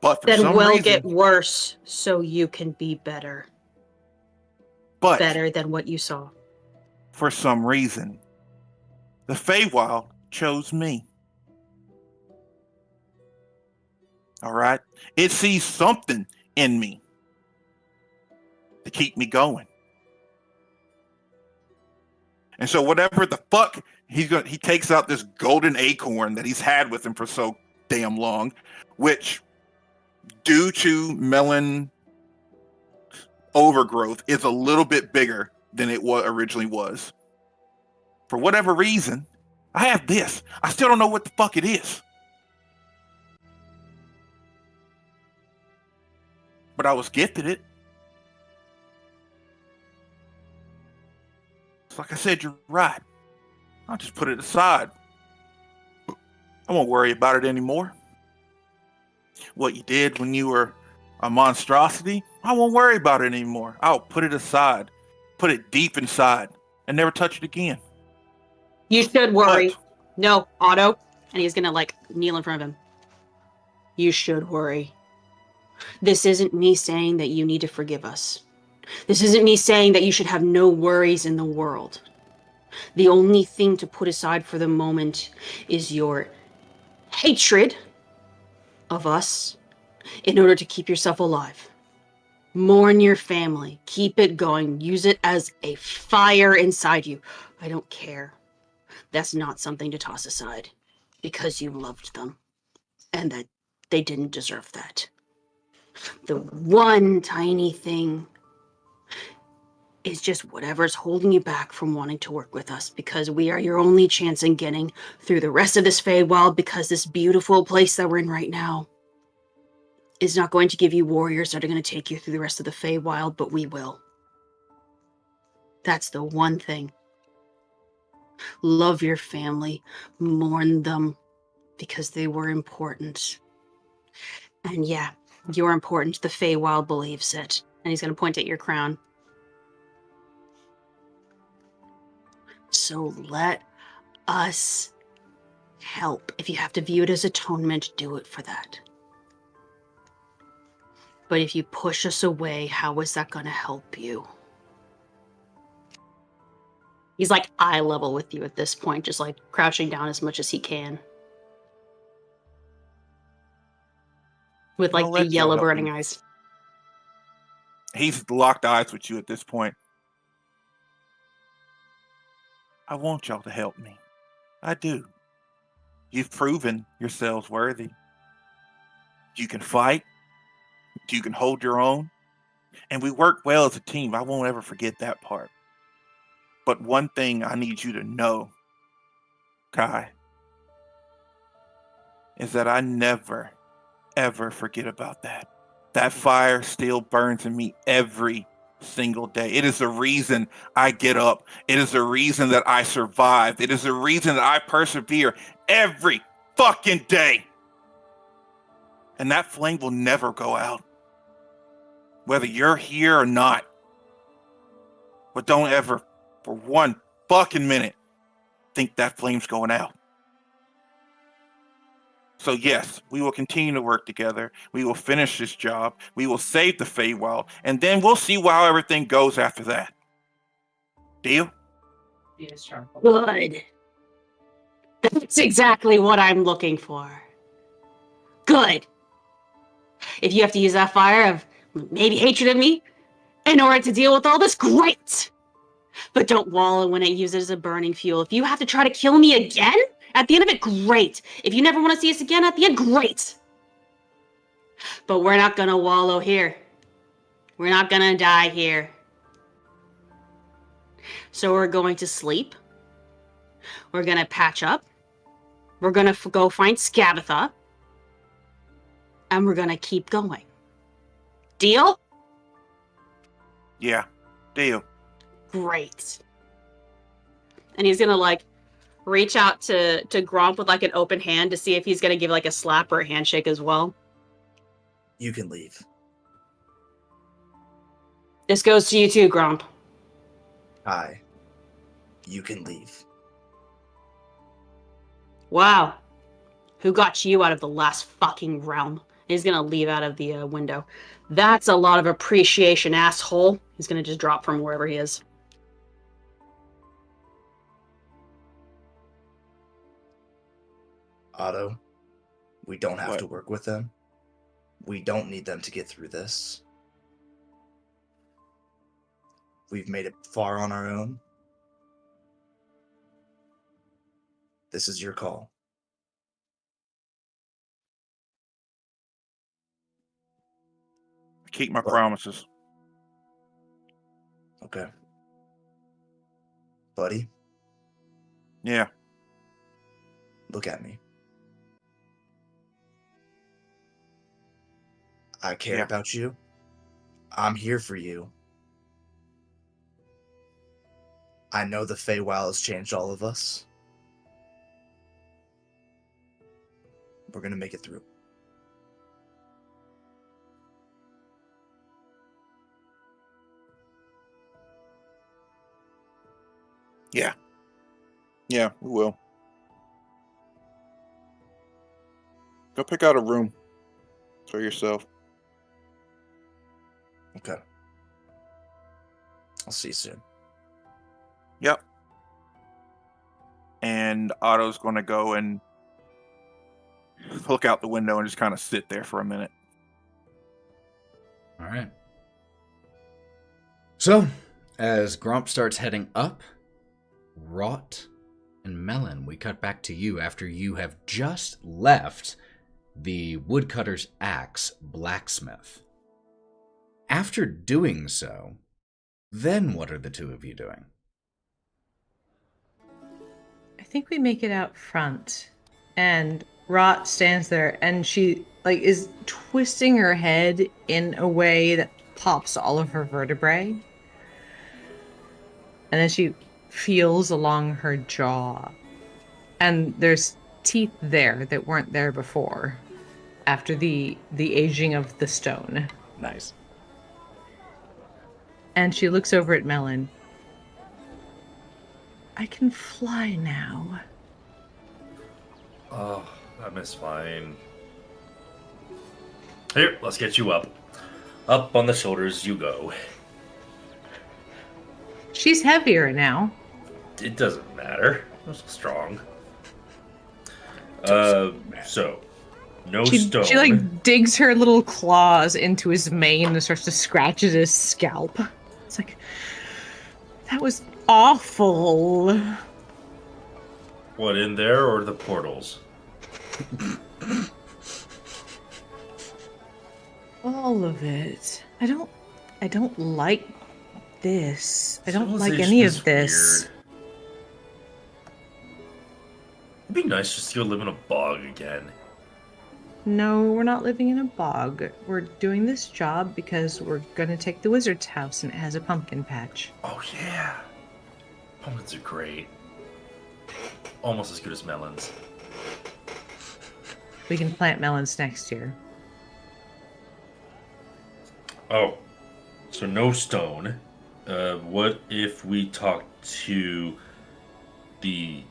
But for Then some we'll reason, get worse so you can be better. but Better than what you saw. for some reason, the Feywild chose me. All right? It sees something in me to keep me going. And so whatever the fuck he takes out this golden acorn that he's had with him for so damn long, which due to Melon overgrowth is a little bit bigger than it originally was. For whatever reason, I have this. I still don't know what the fuck it is. But I was gifted it. It's like I said, you're right. I'll just put it aside. I won't worry about it anymore. What you did when you were a monstrosity, I won't worry about it anymore. I'll put it aside, put it deep inside, and never touch it again. You should worry. But No, Otto. And he's gonna like kneel in front of him. You should worry. This isn't me saying that you need to forgive us. This isn't me saying that you should have no worries in the world. The only thing to put aside for the moment is your hatred of us in order to keep yourself alive. Mourn your family. Keep it going. Use it as a fire inside you. I don't care. That's not something to toss aside because you loved them and that they didn't deserve that. The one tiny thing is just whatever's holding you back from wanting to work with us, because we are your only chance in getting through the rest of this Feywild, because this beautiful place that we're in right now is not going to give you warriors that are going to take you through the rest of the Feywild, but we will. That's the one thing. Love your family, mourn them, because they were important. And yeah, you're important. The Feywild believes it. And he's going to point at your crown. So let us help. If you have to view it as atonement, do it for that. But if you push us away, how is that going to help you? He's like eye level with you at this point, just like crouching down as much as he can. With like I'll the let y'all yellow help burning me. eyes. He's locked eyes with you at this point. I want y'all to help me. I do. You've proven yourselves worthy. You can fight. You can hold your own. And we work well as a team. I won't ever forget that part. But one thing I need you to know, Kai, is that I never, ever forget about that. That fire still burns in me every single day. It is the reason I get up. It is the reason that I survive. It is the reason that I persevere every fucking day. And that flame will never go out, whether you're here or not. But don't ever, for one fucking minute, think that flame's going out. So yes, we will continue to work together. We will finish this job. We will save the Feywild, and then we'll see how everything goes after that. Deal? Good. That's exactly what I'm looking for. Good. If you have to use that fire of maybe hatred of me in order to deal with all this, great. But don't wallow when I use it as a burning fuel. If you have to try to kill me again at the end of it, great. If you never want to see us again at the end, great. But we're not gonna wallow here. We're not gonna die here. So we're going to sleep. We're gonna patch up. We're gonna go find Scabatha. And we're gonna keep going. Deal? Yeah, deal. Great. And he's gonna like reach out to Gromp with like an open hand to see if he's gonna give like a slap or a handshake as well. You can leave. This goes to you too, Gromp. Hi. You can leave. Wow. Who got you out of the last fucking realm? He's gonna leave out of the window. That's a lot of appreciation, asshole. He's gonna just drop from wherever he is. Otto, we don't have What? to work with them. We don't need them to get through this. We've made it far on our own. This is your call. Keep my promises. Okay. Buddy, Yeah. look at me. I care Yeah. about you. I'm here for you. I know the Feywild has changed all of us. We're gonna make it through. Yeah. Yeah, we will. Go pick out a room for yourself. Okay. I'll see you soon. Yep. And Otto's going to go and look out the window and just kind of sit there for a minute. All right. So, as Gromp starts heading up, Wraught and Melon, we cut back to you after you have just left the woodcutter's axe blacksmith. After doing so, then what are the two of you doing? I think we make it out front, and Wraught stands there, and she is twisting her head in a way that pops all of her vertebrae, and then she feels along her jaw, and there's teeth there that weren't there before, after the aging of the stone. Nice. And she looks over at Melon. I can fly now. Oh, I miss flying. Here, let's get you up. Up on the shoulders you go. She's heavier now. It doesn't matter. I'm so strong. So, no stone. She digs her little claws into his mane and starts to scratch at his scalp. It's like, that was awful. What, in there or the portals? All of it. I don't like this. I don't like Civilization any is of this. weird. It'd be nice just to go live in a bog again. No, we're not living in a bog. We're doing this job because we're gonna take the wizard's house and it has a pumpkin patch. Oh yeah. Pumpkins are great. Almost as good as melons. We can plant melons next year. Oh, so no stone. What if we talk to the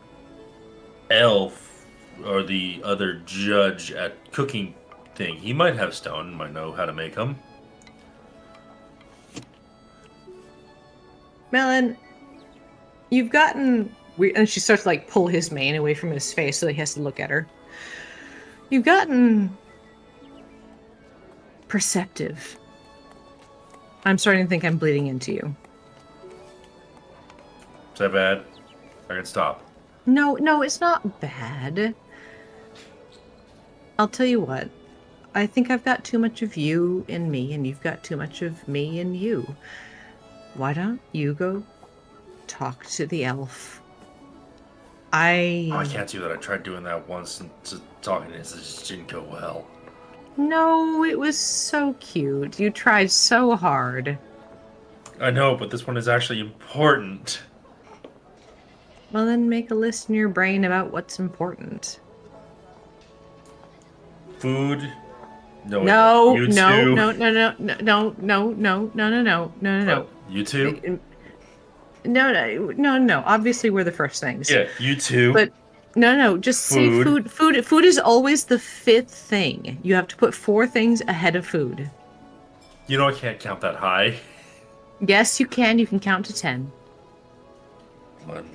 elf or the other judge at cooking thing? He might have stone, might know how to make them. Melon, you've gotten weird, and she starts to pull his mane away from his face so that he has to look at her. You've gotten perceptive. I'm starting to think I'm bleeding into you. Is that bad? I can stop. No, it's not bad. I'll tell you what. I think I've got too much of you in me, and you've got too much of me in you. Why don't you go talk to the elf? Oh, I can't do that. I tried doing that once and talking to him. It just didn't go well. No, it was so cute. You tried so hard. I know, but this one is actually important. Well, then make a list in your brain about what's important. Food. No, You no, two. no, no, no, no, no, no, no, no, no, no, no, no. You two? No. Obviously, we're the first things. Yeah, you two. But no. Just say Food. food. Food is always the fifth thing. You have to put 4 things ahead of food. You know I can't count that high. Yes, you can. You can count to 10. 1,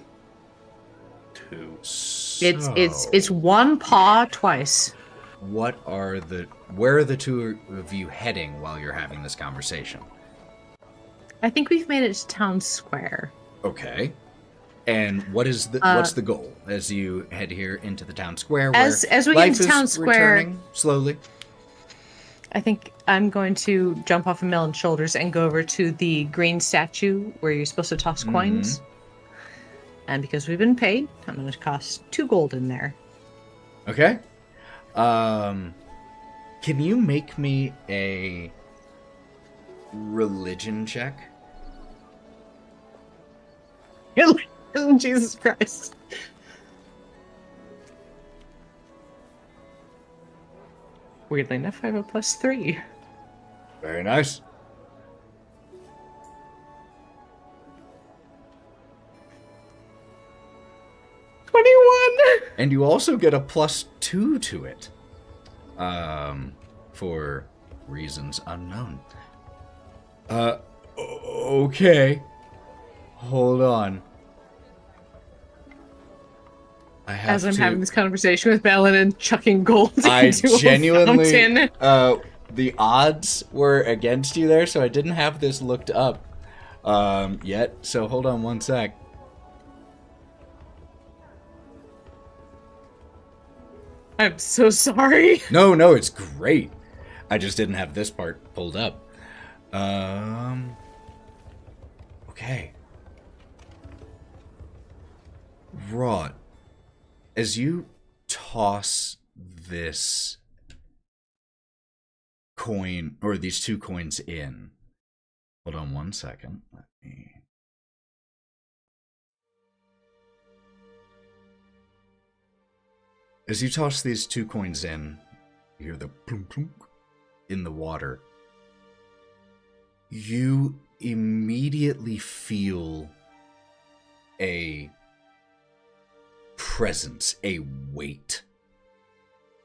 2. It's one paw twice. Where are the two of you heading while you're having this conversation? I think we've made it to town square. Okay. And what's the goal as you head here into the town square? Where As we get life into town is square, returning slowly. I think I'm going to jump off of Melon's shoulders and go over to the green statue where you're supposed to toss coins. And because we've been paid, I'm going to cost 2 gold in there. Okay. Can you make me a religion check? Jesus Christ. Weirdly enough, I have a +3. Very nice. And you also get a +2 to it. For reasons unknown. Okay. Hold on. As I'm having this conversation with Melon and chucking gold I into a genuinely, fountain. the odds were against you there, so I didn't have this looked up yet. So hold on one sec. I'm so sorry. No, it's great. I just didn't have this part pulled up. Okay. Wraught, as you toss this coin, or these 2 coins in, hold on one second. Let me... As you toss these 2 coins in, you hear the plunk plunk in the water. You immediately feel a presence, a weight.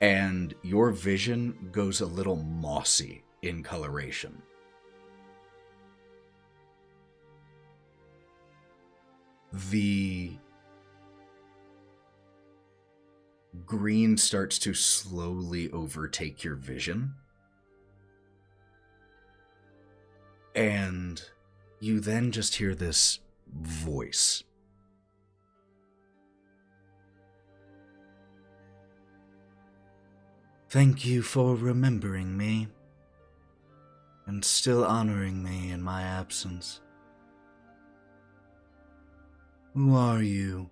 And your vision goes a little mossy in coloration. The green starts to slowly overtake your vision. And you then just hear this voice. Thank you for remembering me and still honoring me in my absence. Who are you?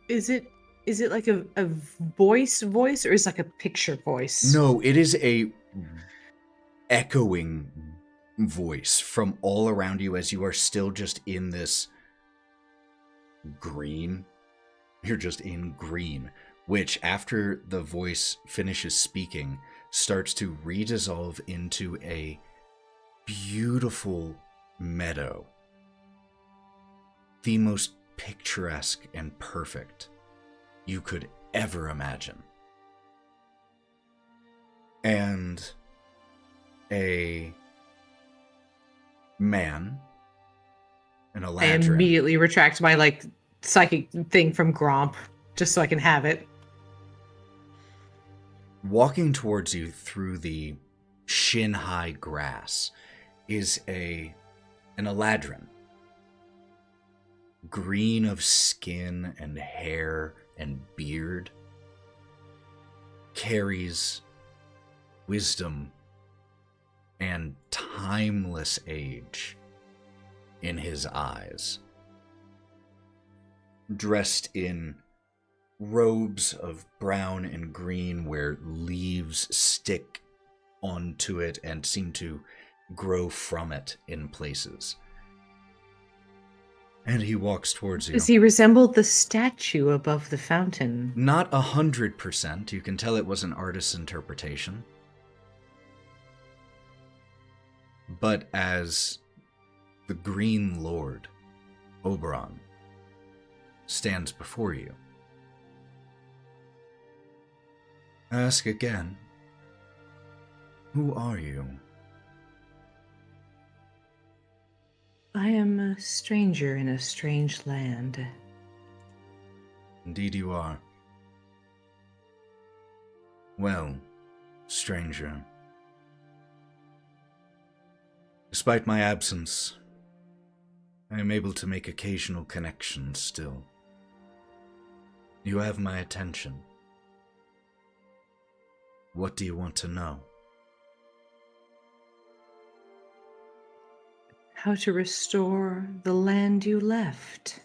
Is it like a voice, or is it like a picture voice? No, it is a echoing voice from all around you as you are still just in this green. You're just in green, which after the voice finishes speaking, starts to redissolve into a beautiful meadow. The most picturesque and perfect you could ever imagine. And a man and a I lantern. immediately retract my psychic thing from Gromp, just so I can have it. Walking towards you through the shin-high grass is an Eladrin. Green of skin and hair and beard. Carries wisdom and timeless age in his eyes. Dressed in robes of brown and green where leaves stick onto it and seem to grow from it in places. And he walks towards you. Does he resemble the statue above the fountain? Not 100%. You can tell it was an artist's interpretation. But as the Green Lord, Oberon, stands before you, ask again, who are you? I am a stranger in a strange land. Indeed you are. Well, stranger, despite my absence, I am able to make occasional connections still. You have my attention. What do you want to know? How to restore the land you left.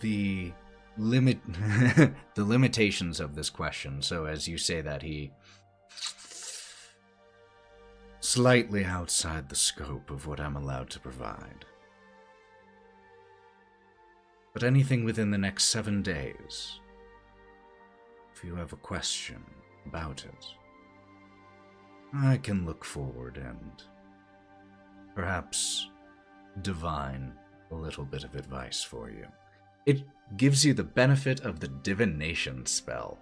The limitations of this question. So as you say that, he slightly outside the scope of what I'm allowed to provide. But anything within the next 7 days, if you have a question about it, I can look forward and perhaps divine a little bit of advice for you. It gives you the benefit of the divination spell.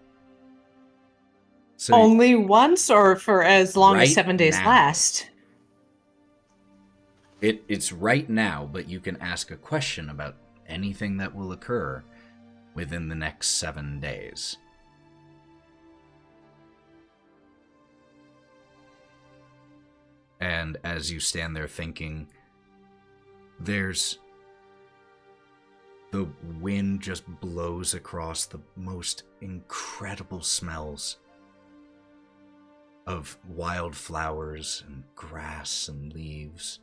So Only once, or for as long Right as 7 days now. last? it's right now, but you can ask a question about anything that will occur within the next 7 days. And as you stand there thinking, there's the wind just blows across the most incredible smells of wildflowers and grass and leaves.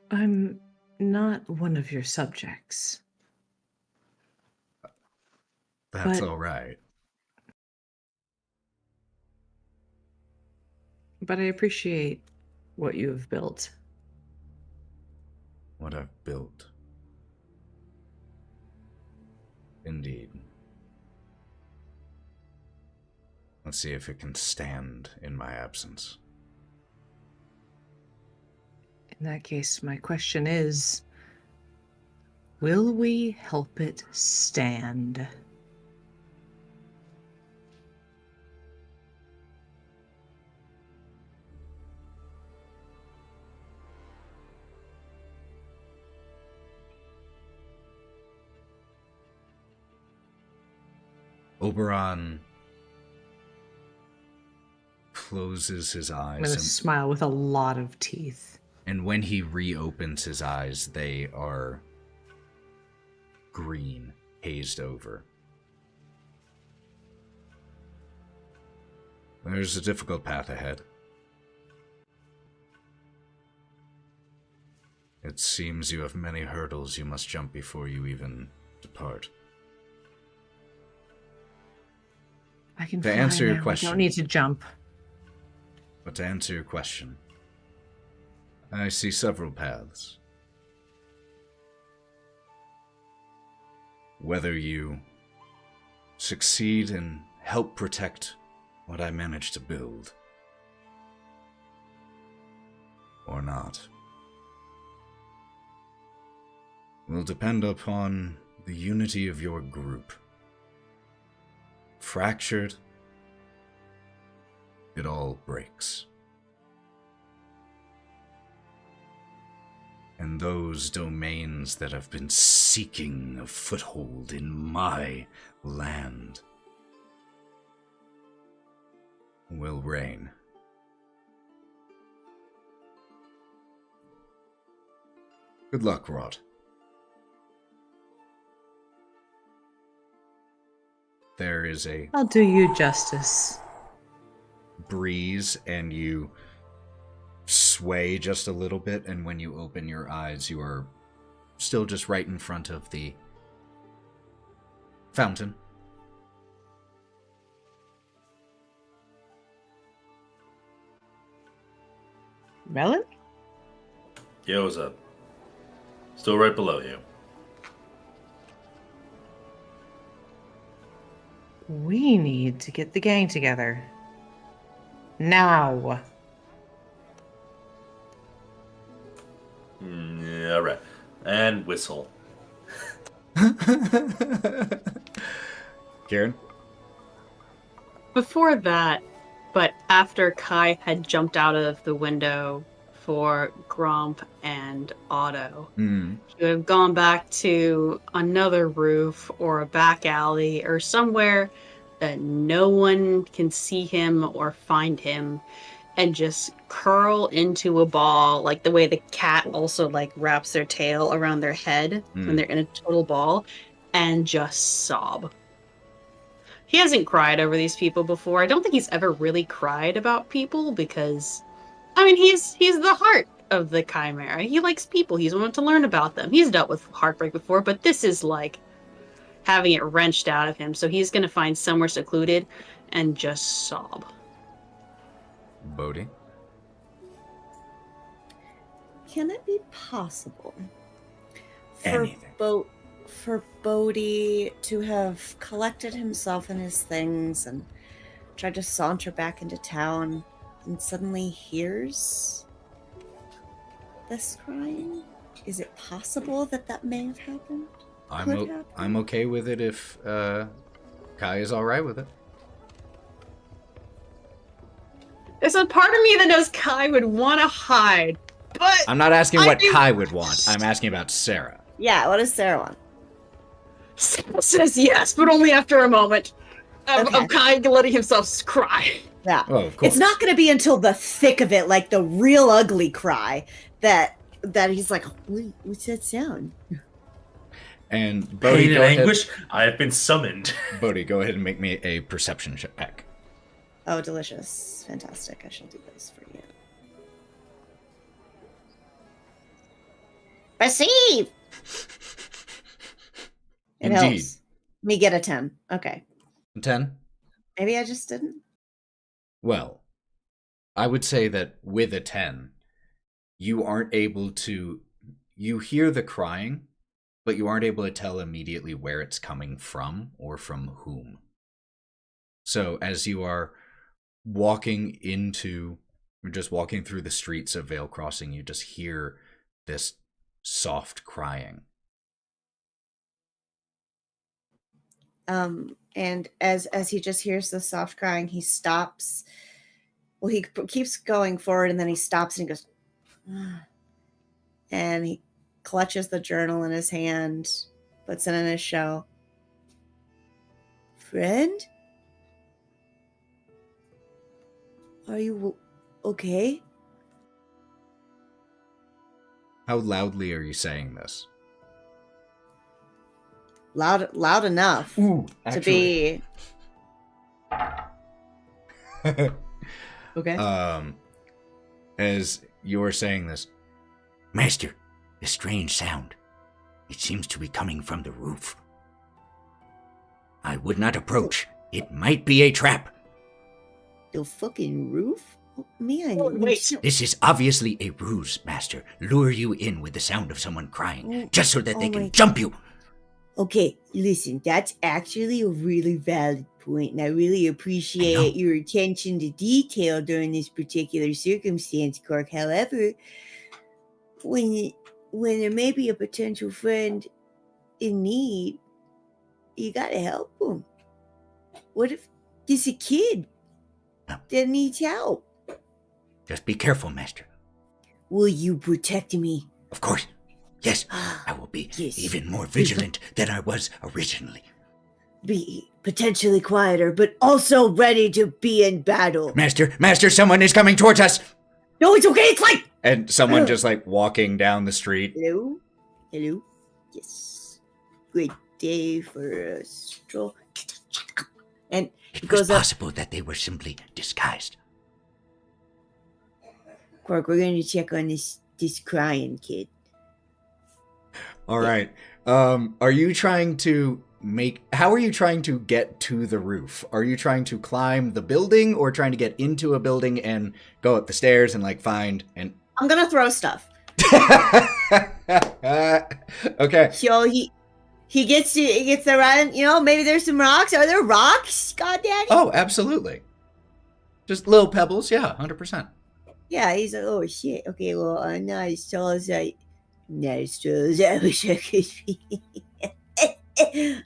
I'm not one of your subjects. That's But- all right. But I appreciate what you have built. What I've built. Indeed. Let's see if it can stand in my absence. In that case, my question is, will we help it stand? Oberon closes his I'm eyes, going to and, smile with a lot of teeth. and when he reopens his eyes, they are green, hazed over. There's a difficult path ahead. It seems you have many hurdles you must jump before you even depart. I can To fly answer your now. I question. don't need to jump. But to answer your question, I see several paths. Whether you succeed and help protect what I managed to build, or not, will depend upon the unity of your group. Fractured, it all breaks. And those domains that have been seeking a foothold in my land will reign. Good luck, Wraught. There is a I'll do you justice. breeze, and you sway just a little bit, and when you open your eyes, you are still just right in front of the fountain. Melon? Yo, what's up? Still right below you. We need to get the gang together. Now. Yeah, all right. And whistle. Kieren? Before that, but after Kai had jumped out of the window for Gromp and Otto, Mm. he would have gone back to another roof or a back alley or somewhere that no one can see him or find him, and just curl into a ball, like the way the cat also like wraps their tail around their head when they're in a total ball, and just sob. He hasn't cried over these people before. I don't think he's ever really cried about people because, I mean, he's the heart of the Chimera. He likes people. He's wanted to learn about them. He's dealt with heartbreak before, but this is like having it wrenched out of him. So he's going to find somewhere secluded and just sob. Bodie? Can it be possible Anything. for Bodie to have collected himself and his things and tried to saunter back into town and suddenly hears this crying? Is it possible that may have happened? Could happen? I'm okay with it if Kai is all right with it. There's a part of me that knows Kai would want to hide, but I'm not asking what do- Kai would want. I'm asking about Sarah. Yeah, what does Sarah want? Sarah says yes, but only after a moment of Kai letting himself cry. Yeah. Oh, of course. It's not going to be until the thick of it, like the real ugly cry, that he's like, what's that sound? And Bodie, Pain go and ahead. anguish, I have been summoned. Bodie, go ahead and make me a perception check. Oh, delicious. Fantastic. I shall do this for you. Perceive! It Indeed. helps me get a 10. Okay. 10? Maybe I just didn't. Well, I would say that with a 10, you aren't able to... You hear the crying, but you aren't able to tell immediately where it's coming from or from whom. So as you are walking through the streets of Vale Crossing, you just hear this soft crying. And as he just hears the soft crying, he stops. Well, he keeps going forward, and then he stops and he goes, and he clutches the journal in his hand, puts it in his show. Friend? Are you okay? How loudly are you saying this? Loud enough to be okay. As you're saying this, Master, a strange sound. It seems to be coming from the roof. I would not approach. It might be a trap. The fucking roof? Oh, man. Wait. This is obviously a ruse, Master. Lure you in with the sound of someone crying, just so that they my can jump you. Okay, listen, that's actually a really valid point, and I really appreciate your attention to detail during this particular circumstance, Cork. However, when there may be a potential friend in need, you gotta help them. What if there's a kid that needs help? Just be careful, Master. Will you protect me? Of course. Yes, I will be even more vigilant than I was originally. Be potentially quieter, but also ready to be in battle. Master, someone is coming towards us. No, it's okay. It's like... and someone just like walking down the street. Hello? Yes. Great day for a stroll. And It he was goes up. possible that they were simply disguised. Cork, we're going to check on this crying kid. All right. Are you trying to how are you trying to get to the roof? Are you trying to climb the building or trying to get into a building and go up the stairs and like find and I'm going to throw stuff. Okay. So he gets around, maybe there's some rocks. Are there rocks, goddaddy? Oh, absolutely. Just little pebbles, yeah, 100%. Yeah, he's like, oh shit. Okay, well, I'm not as tall as I wish I could be.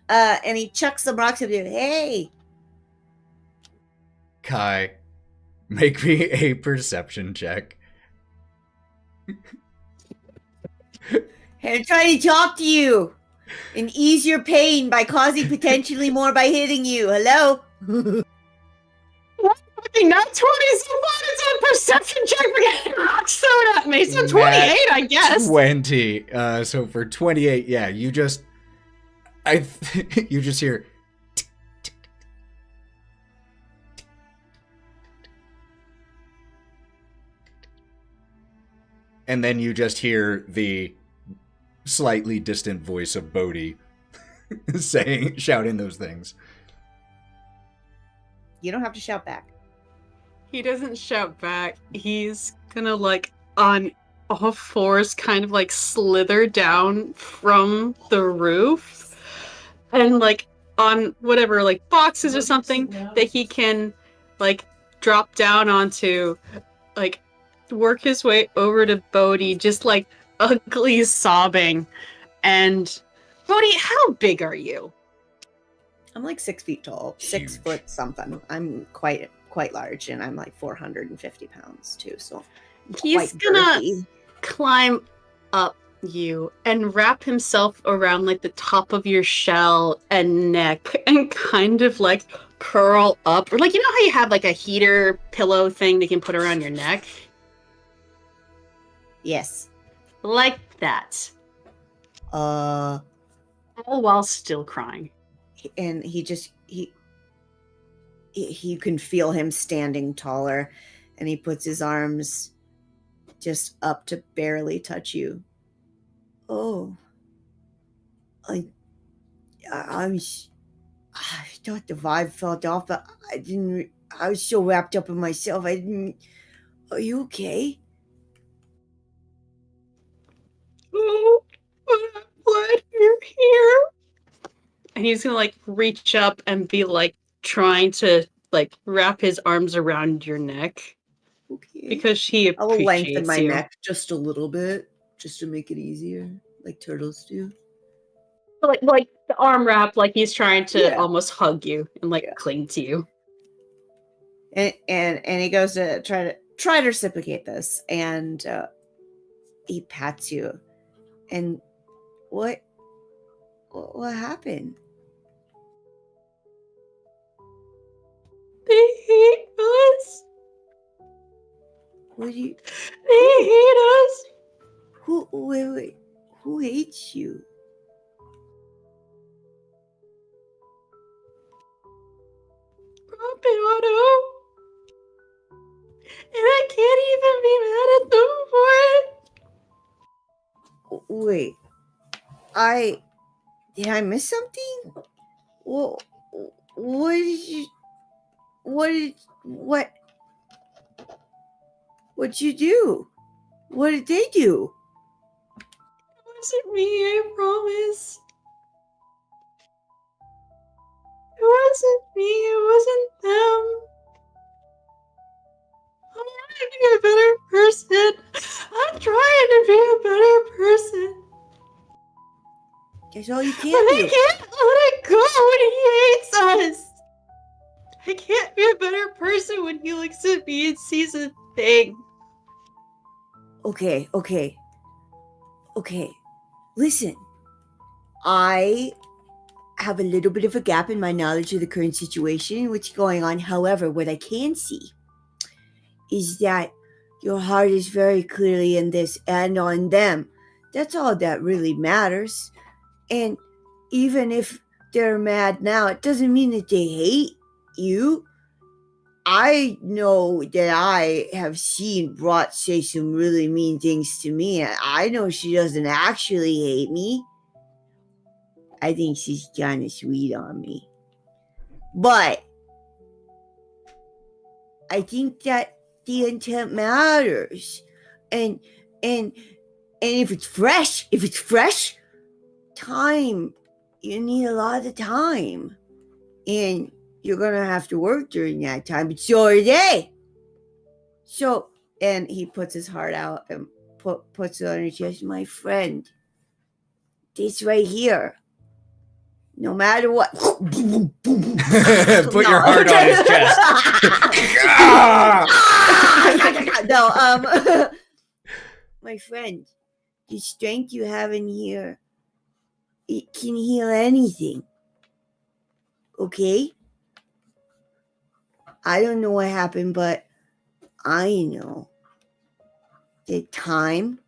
And he chucks some rocks up there. Hey, Kai, make me a perception check. I'm trying to talk to you and ease your pain by causing potentially more by hitting you. Hello? Not 20 so far. It's a perception check for getting rocks thrown at me. So 28, I guess. 20. So for 28, yeah, you just hear and then you just hear the slightly distant voice of Bodie shouting those things. You don't have to shout back. He doesn't shout back. He's gonna like on all fours kind of like slither down from the roof and like on whatever like boxes or something that he can like drop down onto, like work his way over to Bodie, just like ugly sobbing. And Bodie, how big are you? I'm like 6 feet tall, 6 foot something. I'm quite large, and I'm like 450 pounds too. So he's gonna climb up you and wrap himself around like the top of your shell and neck and kind of like curl up, or like, you know how you have like a heater pillow thing that you can put around your neck? Yes. Like that. All while still crying. And he can feel him standing taller, and he puts his arms just up to barely touch you. Oh, I thought the vibe felt off, but I didn't. I was so wrapped up in myself. I didn't. Are you okay? Oh, I'm glad you're here. And he's gonna like reach up and be like trying to like wrap his arms around your neck. Okay. Because he I will appreciates lengthen my you. neck just a little bit, just to make it easier, like turtles do. Like the arm wrap, like he's trying to almost hug you and like cling to you. And he goes to try to reciprocate this, and he pats you. And what happened? They hate us. What do you? They hate us. Wait. Who hates you? Gromp and Otto. And I can't even be mad at them for it. Wait. Did I miss something? What'd you do? What did they do? It wasn't me, I promise. It wasn't me, it wasn't them. I'm trying to be a better person. I'm trying to be a better person. That's all you can But do. I can't let it go when he hates us. I can't be a better person when he looks at me and sees a thing. Okay. Listen, I have a little bit of a gap in my knowledge of the current situation, what's going on. However, what I can see is that your heart is very clearly in this and on them. That's all that really matters. And even if they're mad now, it doesn't mean that they hate you. I know that I have seen Wraught say some really mean things to me. I know she doesn't actually hate me. I think she's kind of sweet on me. But I think that the intent matters. And if it's fresh, time, you need a lot of time. And you're going to have to work during that time, but so are they. So, and he puts his heart out and puts it on her chest. My friend, this right here, no matter what. Put your heart on his chest. No, my friend, the strength you have in here, it can heal anything. Okay? I don't know what happened, but I know that time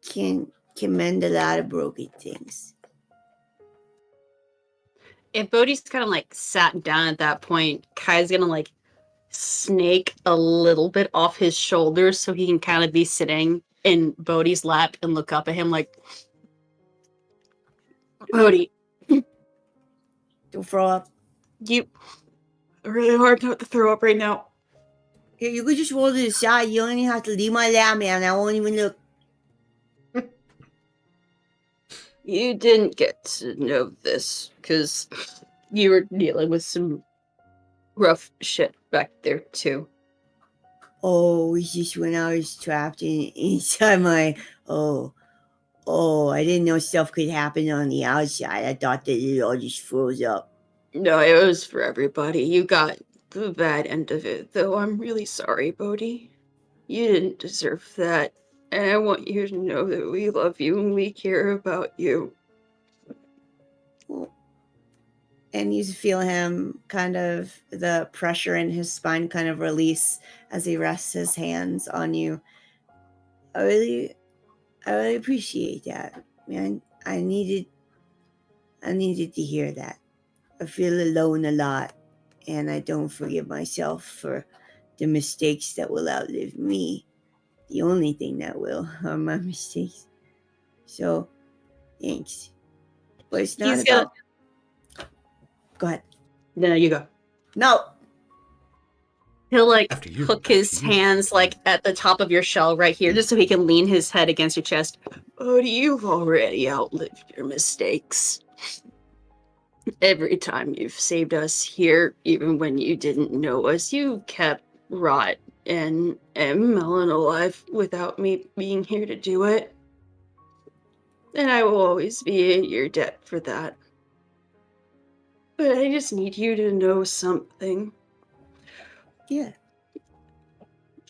can mend a lot of broken things. If Bodhi's kind of like sat down at that point, Kai's gonna like snake a little bit off his shoulders so he can kind of be sitting in Bodhi's lap and look up at him like, Bodhi, Don't throw up. you really hard not to throw up right now. Yeah, you could just roll to the side. You don't even have to leave my lap, man. I won't even look. You didn't get to know this because you were dealing with some rough shit back there too. Oh, it's just when I was trapped inside my... Oh, I didn't know stuff could happen on the outside. I thought that it all just froze up. No, it was for everybody. You got the bad end of it, though. I'm really sorry, Bodhi. You didn't deserve that. And I want you to know that we love you and we care about you. And you feel him kind of, the pressure in his spine kind of release as he rests his hands on you. I really appreciate that, man. I needed to hear that. I feel alone a lot, and I don't forgive myself for the mistakes that will outlive me. The only thing that will are my mistakes. So, thanks. But it's not about... Go ahead. No, you go. No. He'll like After you, hook his hands like at the top of your shell right here, just so he can lean his head against your chest. Bodhi, you've already outlived your mistakes. Every time you've saved us here, even when you didn't know us, you kept Wraught and Melon alive without me being here to do it. And I will always be in your debt for that. But I just need you to know something. Yeah.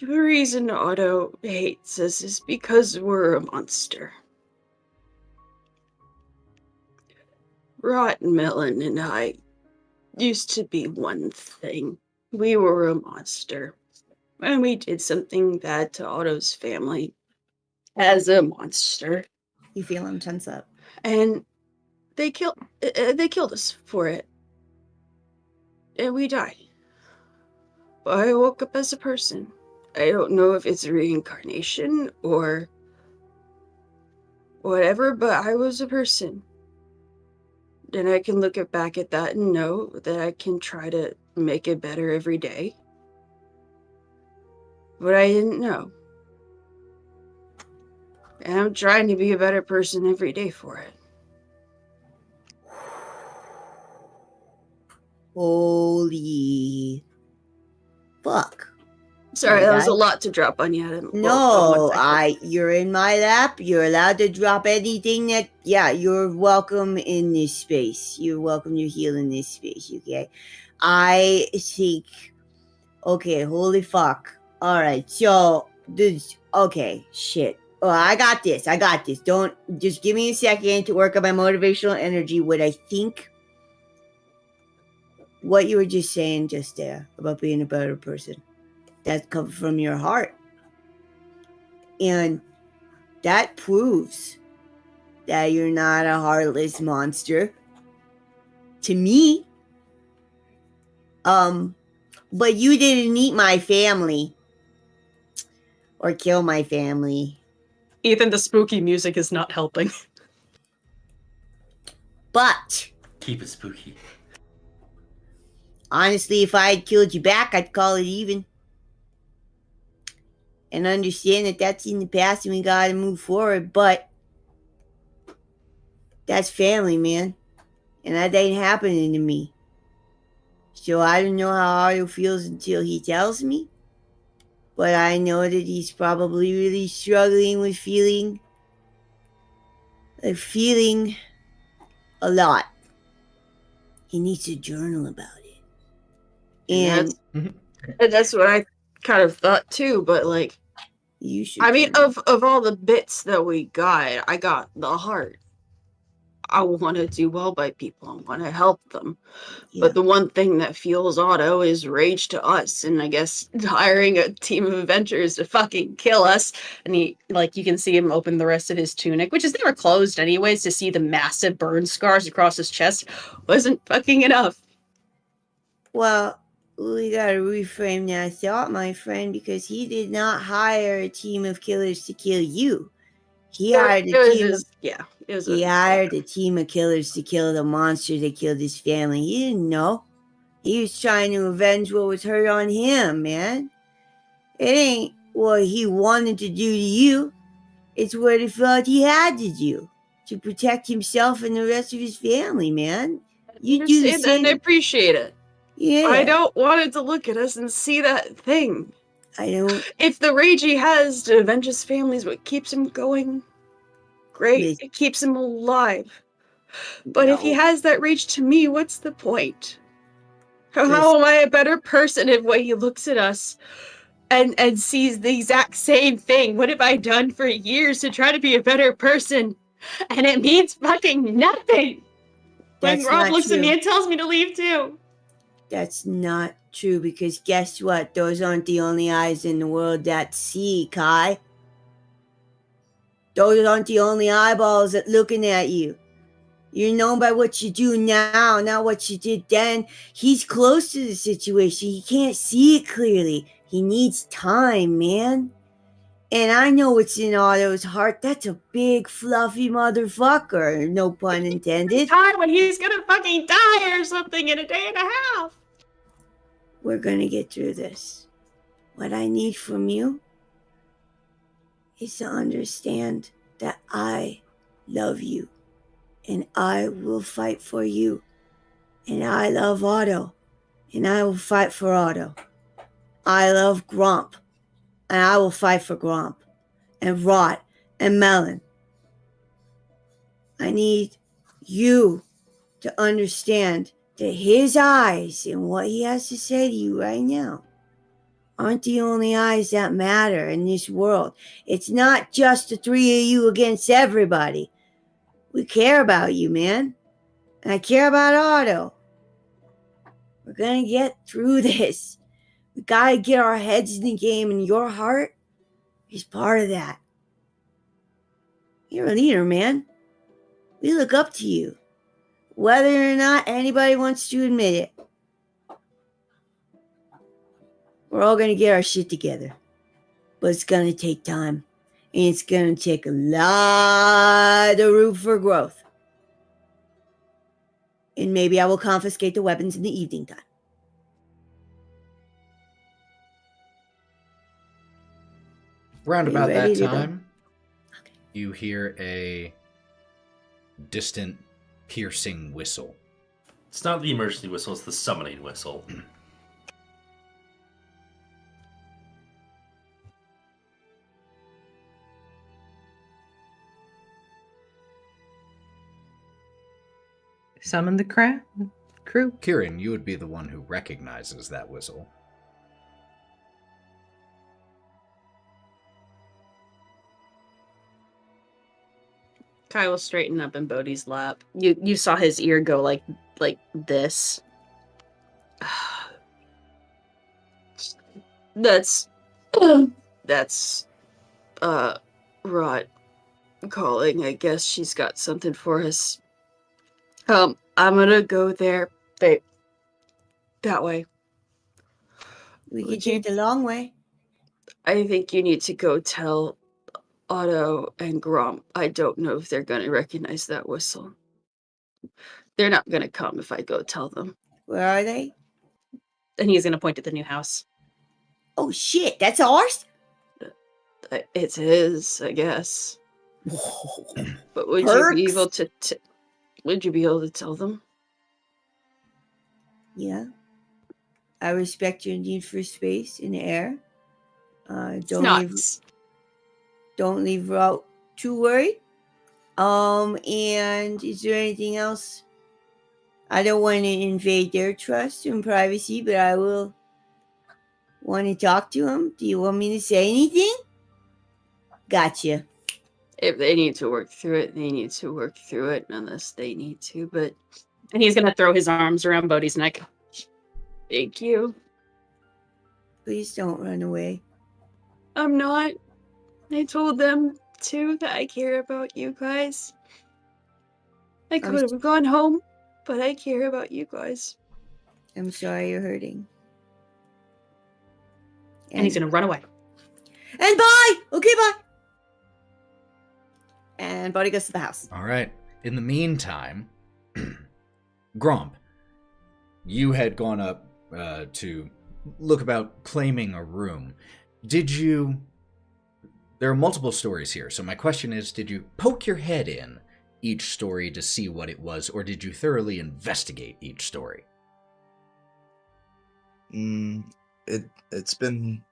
The reason Otto hates us is because we're a monster. Wraught, Melon, and I used to be one thing. We were a monster. And we did something bad to Otto's family as a monster. You feel him tense up. And they killed us for it. And we died. But I woke up as a person. I don't know if it's reincarnation or whatever, but I was a person. And I can look back at that and know that I can try to make it better every day. But I didn't know. And I'm trying to be a better person every day for it. Holy fuck. Sorry, that was a lot to drop on you. No, you're in my lap. You're allowed to drop anything that, yeah, you're welcome in this space. You're welcome to heal in this space, okay? I think, okay, holy fuck. All right, so, okay, shit. Oh, I got this. Don't, just give me a second to work on my motivational energy. What I think, what you were just saying just there about being a better person. That comes from your heart. And that proves that you're not a heartless monster. To me, But you didn't eat my family. Or kill my family. Ethan, the spooky music is not helping. But Keep it spooky. honestly, if I had killed you back, I'd call it even. And understand that that's in the past and we gotta move forward, but that's family, man. And that ain't happening to me. So I don't know how Otto feels until he tells me. But I know that he's probably really struggling with feeling a lot. He needs to journal about it. And that's what I kind of thought too, but like, you should. I mean, of all the bits that we got, I got the heart. I want to do well by people. I want to help them. Yeah. But the one thing that fuels Otto is rage to us, and I guess hiring a team of adventurers to fucking kill us. And he, like, you can see him open the rest of his tunic, which is never closed anyways, to see the massive burn scars across his chest wasn't fucking enough. Well, we gotta reframe that thought, my friend, because he did not hire a team of killers to kill you. He hired a team of killers to kill the monster that killed his family. He didn't know. He was trying to avenge what was hurt on him, man. It ain't what he wanted to do to you. It's what he felt he had to do to protect himself and the rest of his family, man. You do the same. And I appreciate it. Yeah. I don't want it to look at us and see that thing. I don't. If the rage he has to avenge his family is what keeps him going, great. It keeps him alive. But if he has that rage to me, what's the point? How am I a better person if when he looks at us and sees the exact same thing? What have I done for years to try to be a better person? And it means fucking nothing. When Gromp looks at me and tells me to leave too. That's not true, because guess what? Those aren't the only eyes in the world that see, Kai. Those aren't the only eyeballs that looking at you. You're known by what you do now, not what you did then. He's close to the situation. He can't see it clearly. He needs time, man. And I know what's in Otto's heart. That's a big, fluffy motherfucker. No pun intended. Time when he's gonna fucking die or something in a day and a half. We're gonna get through this. What I need from you is to understand that I love you. And I will fight for you. And I love Otto. And I will fight for Otto. I love Gromp. And I will fight for Gromp. And Wraught. And Melon. I need you to understand that his eyes and what he has to say to you right now aren't the only eyes that matter in this world. It's not just the three of you against everybody. We care about you, man. And I care about Otto. We're gonna get through this. We gotta get our heads in the game, and your heart is part of that. You're a leader, man. We look up to you. Whether or not anybody wants to admit it. We're all gonna get our shit together. But it's gonna take time. And it's going to take a lot of room for growth. And maybe I will confiscate the weapons in the evening time. Round about that time, you hear a distant, piercing whistle. It's not the emergency whistle, it's the summoning whistle. Summon the crew. Kieren, you would be the one who recognizes that whistle. Kai will straighten up in Bodie's lap. You saw his ear go like this. That's Wraught calling. I guess she's got something for us. I'm gonna go there. That way. We can Would you- take the long way. I think you need to go tell Otto and Gromp. I don't know if they're going to recognize that whistle. They're not going to come if I go tell them. Where are they? And he's gonna point at the new house. Oh shit, that's ours? It's his, I guess. Whoa. But would Perks? you be able to? Would you be able to tell them? Yeah. I respect your need for space in the air. It's Don't nuts. leave Wraught too worried. And is there anything else? I don't want to invade their trust and privacy, but I will want to talk to him. Do you want me to say anything? Gotcha. If they need to work through it, they need to work through it, unless they need to. But And he's gonna throw his arms around Bodie's neck. thank you. Please don't run away. I'm not. I told them too that I care about you guys. I could have gone home, but I care about you guys. I'm sorry you're hurting. And he's gonna run away. And bye! Okay, bye! And Bodie goes to the house. All right. In the meantime, Gromp, you had gone up to look about claiming a room. Did you... There are multiple stories here, so my question is, did you poke your head in each story to see what it was, or did you thoroughly investigate each story? It's been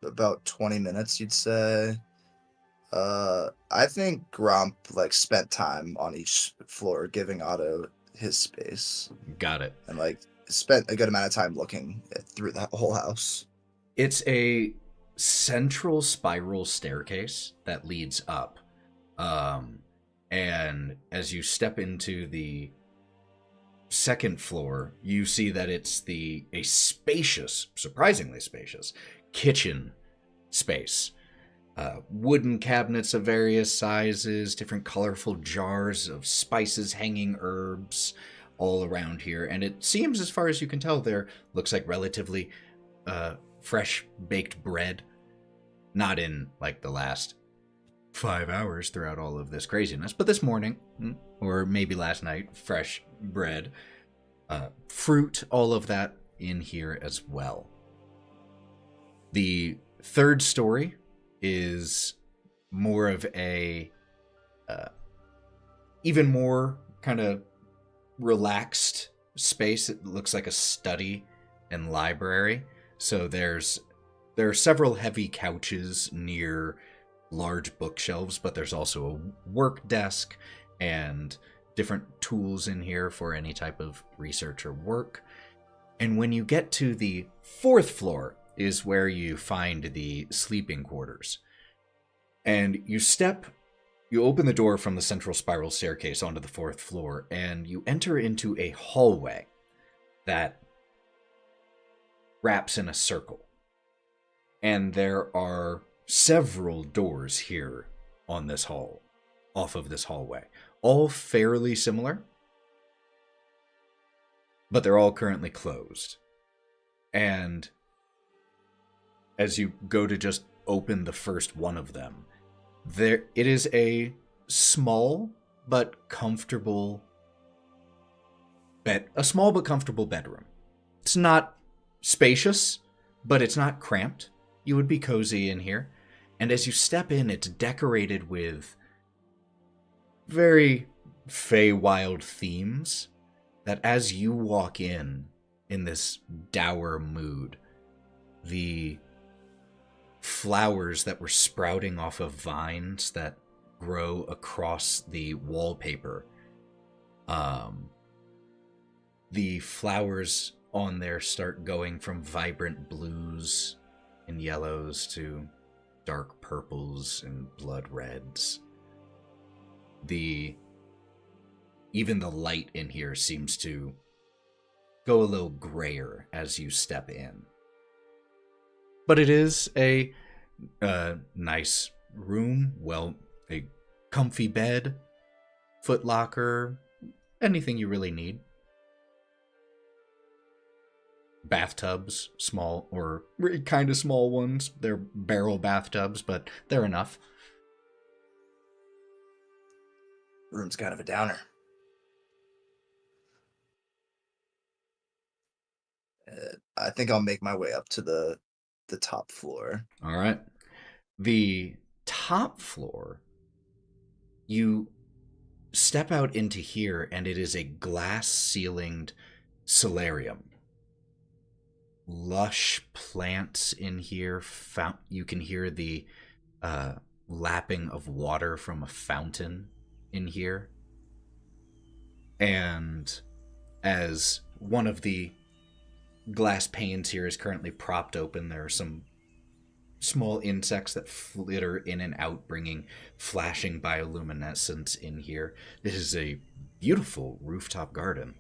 about 20 minutes, you'd say. I think Gromp spent time on each floor, giving Otto his space. Got it. And spent a good amount of time looking through the whole house. It's a central spiral staircase that leads up. And as you step into the second floor, you see that it's a spacious, surprisingly spacious, kitchen space. Wooden cabinets of various sizes, different colorful jars of spices, hanging herbs all around here. And it seems, as far as you can tell, there looks like relatively fresh baked bread. Not in the last 5 hours throughout all of this craziness, but this morning, or maybe last night, fresh bread, fruit, all of that in here as well. The third story is more of a even more kind of relaxed space. It looks like a study and library. So there are several heavy couches near large bookshelves, but there's also a work desk and different tools in here for any type of research or work. And when you get to the fourth floor is where you find the sleeping quarters. And you open the door from the central spiral staircase onto the fourth floor, and you enter into a hallway that wraps in a circle. And there are several doors here on this hall, off of this hallway, all fairly similar, but they're all currently closed. And as you go to just open the first one of them, it is a small but comfortable bedroom. It's not spacious, but it's not cramped. You would be cozy in here. And as you step in, it's decorated with very Feywild themes that as you walk in this dour mood, the flowers that were sprouting off of vines that grow across the wallpaper, the flowers on there start going from vibrant blues and yellows to dark purples and blood reds. Even the light in here seems to go a little grayer as you step in. But it is a nice room, a comfy bed, footlocker, anything you really need. bathtubs, small or kind of small ones. They're barrel bathtubs, but they're enough. Room's kind of a downer. I think I'll make my way up to the top floor. All right. The top floor, you step out into here, and it is a glass-ceilinged solarium. Lush plants in here. You can hear the lapping of water from a fountain in here. And as one of the glass panes here is currently propped open, there are some small insects that flitter in and out, bringing flashing bioluminescence in here. This is a beautiful rooftop garden.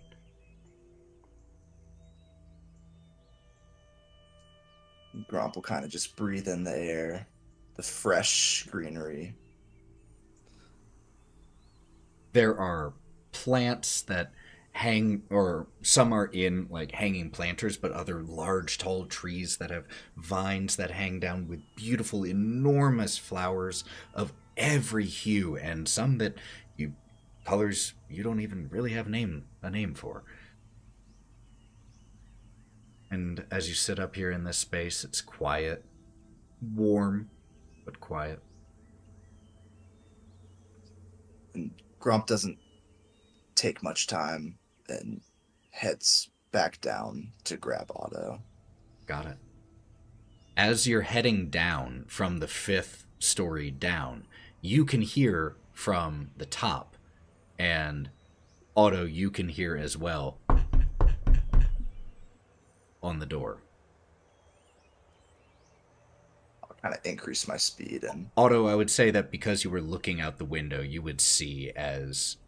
Gromp will kind of just breathe in the air, the fresh greenery. There are plants that hang, or some are in like hanging planters, but other large tall trees that have vines that hang down with beautiful enormous flowers of every hue, and some that colors you don't even really have a name for. And as you sit up here in this space, it's quiet, warm, but quiet. And Gromp doesn't take much time and heads back down to grab Otto. Got it. As you're heading down from the 5th story down, you can hear from the top, and Otto, you can hear as well on the door. I'll kind of increase my speed. And Otto, I would say that because you were looking out the window, you would see as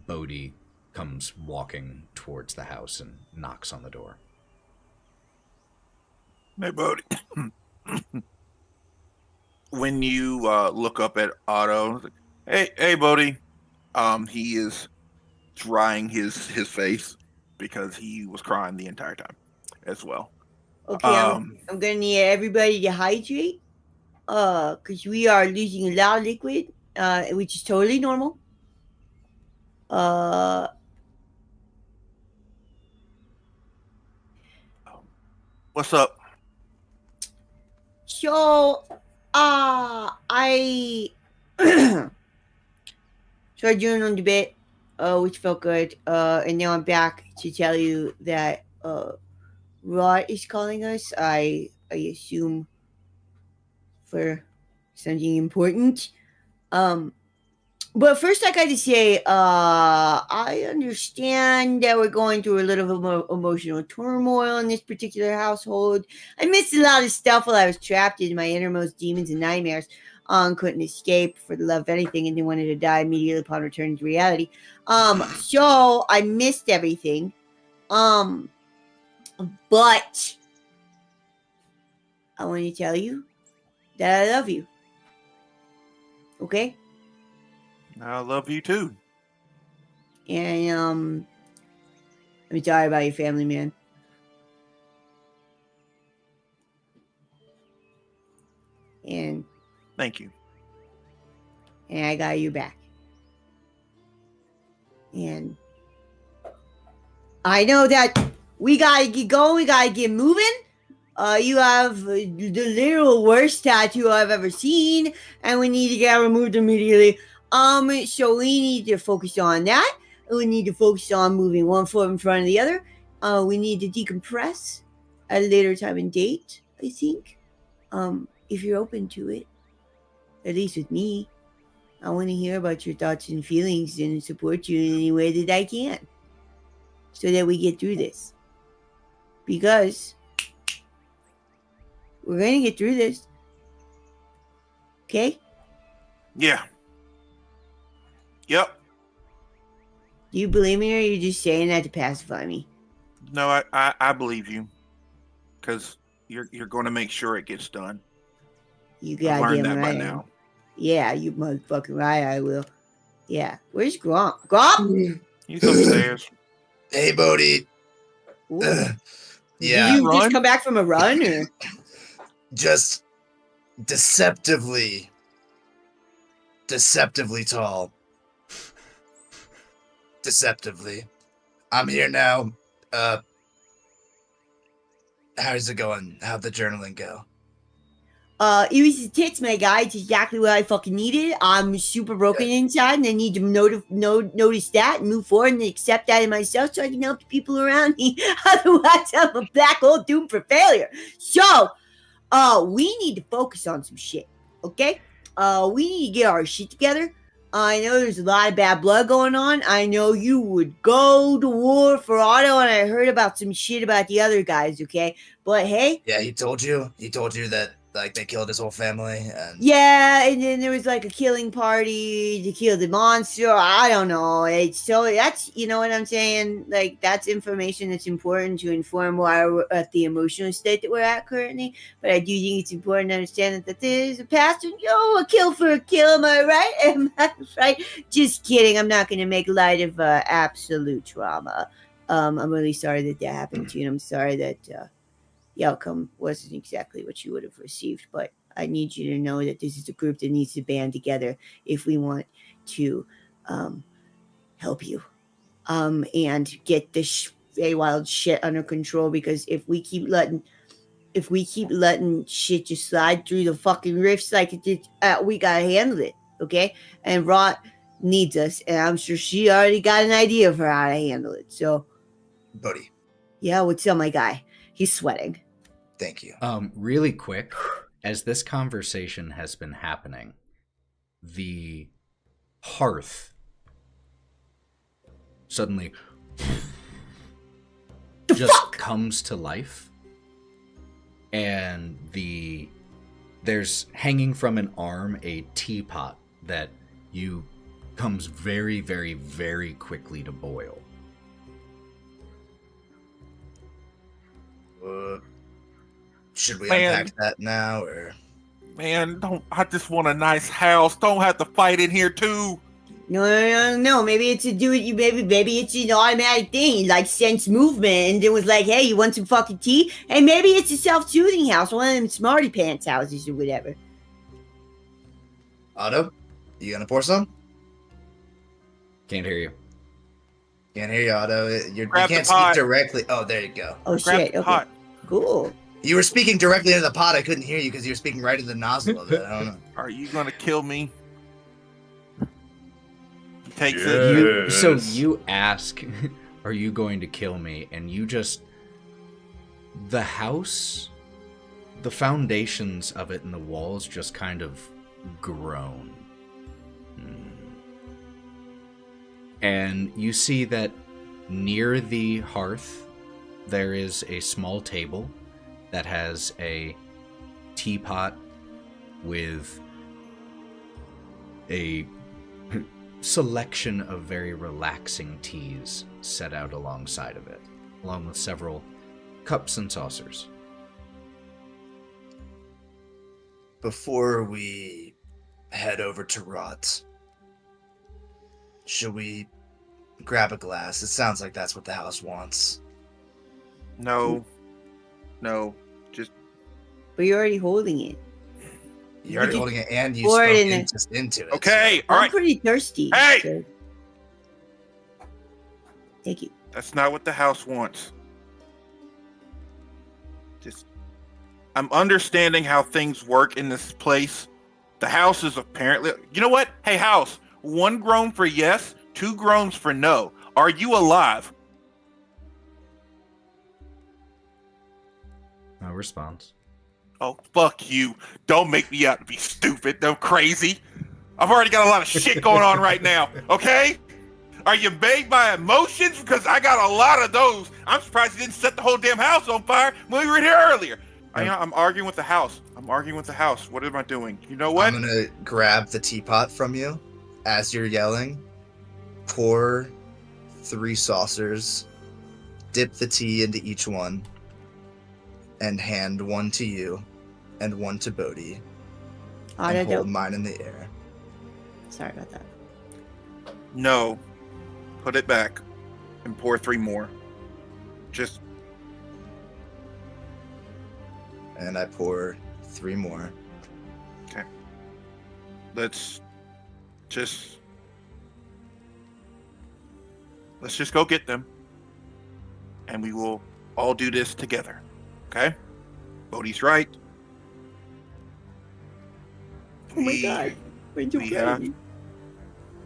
Bodie comes walking towards the house and knocks on the door. Hey, Bodie. When you look up at Otto, hey, Bodie. He is drying his face because he was crying the entire time as well. Okay, I'm gonna need everybody to hydrate, because we are losing a lot of liquid, which is totally normal. What's up? So, I started doing on the bit, which felt good, and now I'm back to tell you that Wraught is calling us. I assume for something important. But first I got to say, I understand that we're going through a little emotional turmoil in this particular household. I missed a lot of stuff while I was trapped in my innermost demons and nightmares. Couldn't escape for the love of anything and then wanted to die immediately upon returning to reality. So I missed everything. But I want to tell you that I love you. Okay? I love you too. And I'm sorry about your family, man. And Thank you. And I got you back. And I know that we gotta get going, we gotta get moving. You have the literal worst tattoo I've ever seen, and we need to get removed immediately. So we need to focus on that. We need to focus on moving one foot in front of the other. We need to decompress at a later time and date, I think. If you're open to it, at least with me, I want to hear about your thoughts and feelings and support you in any way that I can, so that we get through this. Because we're going to get through this. Okay? Yeah. Yep. Do you believe me, or are you just saying that to pacify me? No, I believe you. Because you're going to make sure it gets done. You I've goddamn learned that by right. now. Yeah, you motherfucking right, I will. Yeah. Where's Gromp? Gromp? He's upstairs. Hey, Bodie. Ooh. Yeah. Did you Run? just come back from a run, or? Just deceptively tall. Deceptively. I'm here now. How's it going? How'd the journaling go? It was the tits, my guy. It's exactly what I fucking needed. I'm super broken inside, and I need to notice that and move forward and accept that in myself so I can help the people around me. Otherwise, I'm a black hole doomed for failure. So, we need to focus on some shit, okay? We need to get our shit together. I know there's a lot of bad blood going on. I know you would go to war for Otto, and I heard about some shit about the other guys, okay? But hey. Yeah, he told you that, like, they killed his whole family. And... Yeah, and then there was like a killing party to kill the monster. I don't know. So that's, you know what I'm saying? Like, that's information that's important to inform why we're at the emotional state that we're at currently. But I do think it's important to understand that there is a past and, a kill for a kill. Am I right? Am I right? Just kidding. I'm not going to make light of absolute trauma. I'm really sorry that happened to you, and I'm sorry that the outcome wasn't exactly what you would have received, but I need you to know that this is a group that needs to band together if we want to help you and get this Feywild shit under control, because if we keep letting shit just slide through the fucking rifts like it did, we gotta handle it, okay? And Wraught needs us, and I'm sure she already got an idea for how to handle it. So, Bodie. Yeah, what's up, my guy? He's sweating. Thank you. Really quick, as this conversation has been happening, the hearth suddenly comes to life, and there's hanging from an arm a teapot that comes very, very, very quickly to boil. Should we unpack that now, or? Man, I just want a nice house. Don't have to fight in here too. No. Maybe it's maybe it's an automatic thing, like sense movement, and it was like, hey, you want some fucking tea? Hey, maybe it's a self-soothing house, one of them smarty pants houses or whatever. Otto, you gonna pour some? Can't hear you. Can't hear you, Otto. You Grab can't the pot. speak directly. Oh, there you go. Oh, Grab shit. the Okay. pot. Cool. You were speaking directly into the pot. I couldn't hear you because you were speaking right into the nozzle of it. I don't know. Are you gonna kill me? He takes So you ask, are you going to kill me? And the house, the foundations of it and the walls just kind of groan. And you see that near the hearth, there is a small table that has a teapot with a selection of very relaxing teas set out alongside of it, along with several cups and saucers. Before we head over to Wraught, should we grab a glass? It sounds like that's what the house wants. No. Just. But you're already holding it. You're already holding it, and you pour spoke it in just into it. Okay, so. all I'm right. pretty thirsty. Hey! So. Thank you. That's not what the house wants. I'm understanding how things work in this place. The house is apparently... You know what? Hey, house. 1 groan for yes, 2 groans for no. Are you alive? No response. Oh, fuck you. Don't make me out to be stupid. I'm crazy. I've already got a lot of shit going on right now, okay? Are you made by emotions? Because I got a lot of those. I'm surprised you didn't set the whole damn house on fire when we were here earlier. I'm arguing with the house. What am I doing? You know what? I'm going to grab the teapot from you as you're yelling, pour 3 saucers, dip the tea into each one, and hand 1 to you and 1 to Bodie. And hold mine in the air. Sorry about that. No. Put it back and pour 3 more. Just and I pour 3 more. Okay. Let's just go get them, and we will all do this together. Okay? Bodie's right. Oh my god. We're too ready.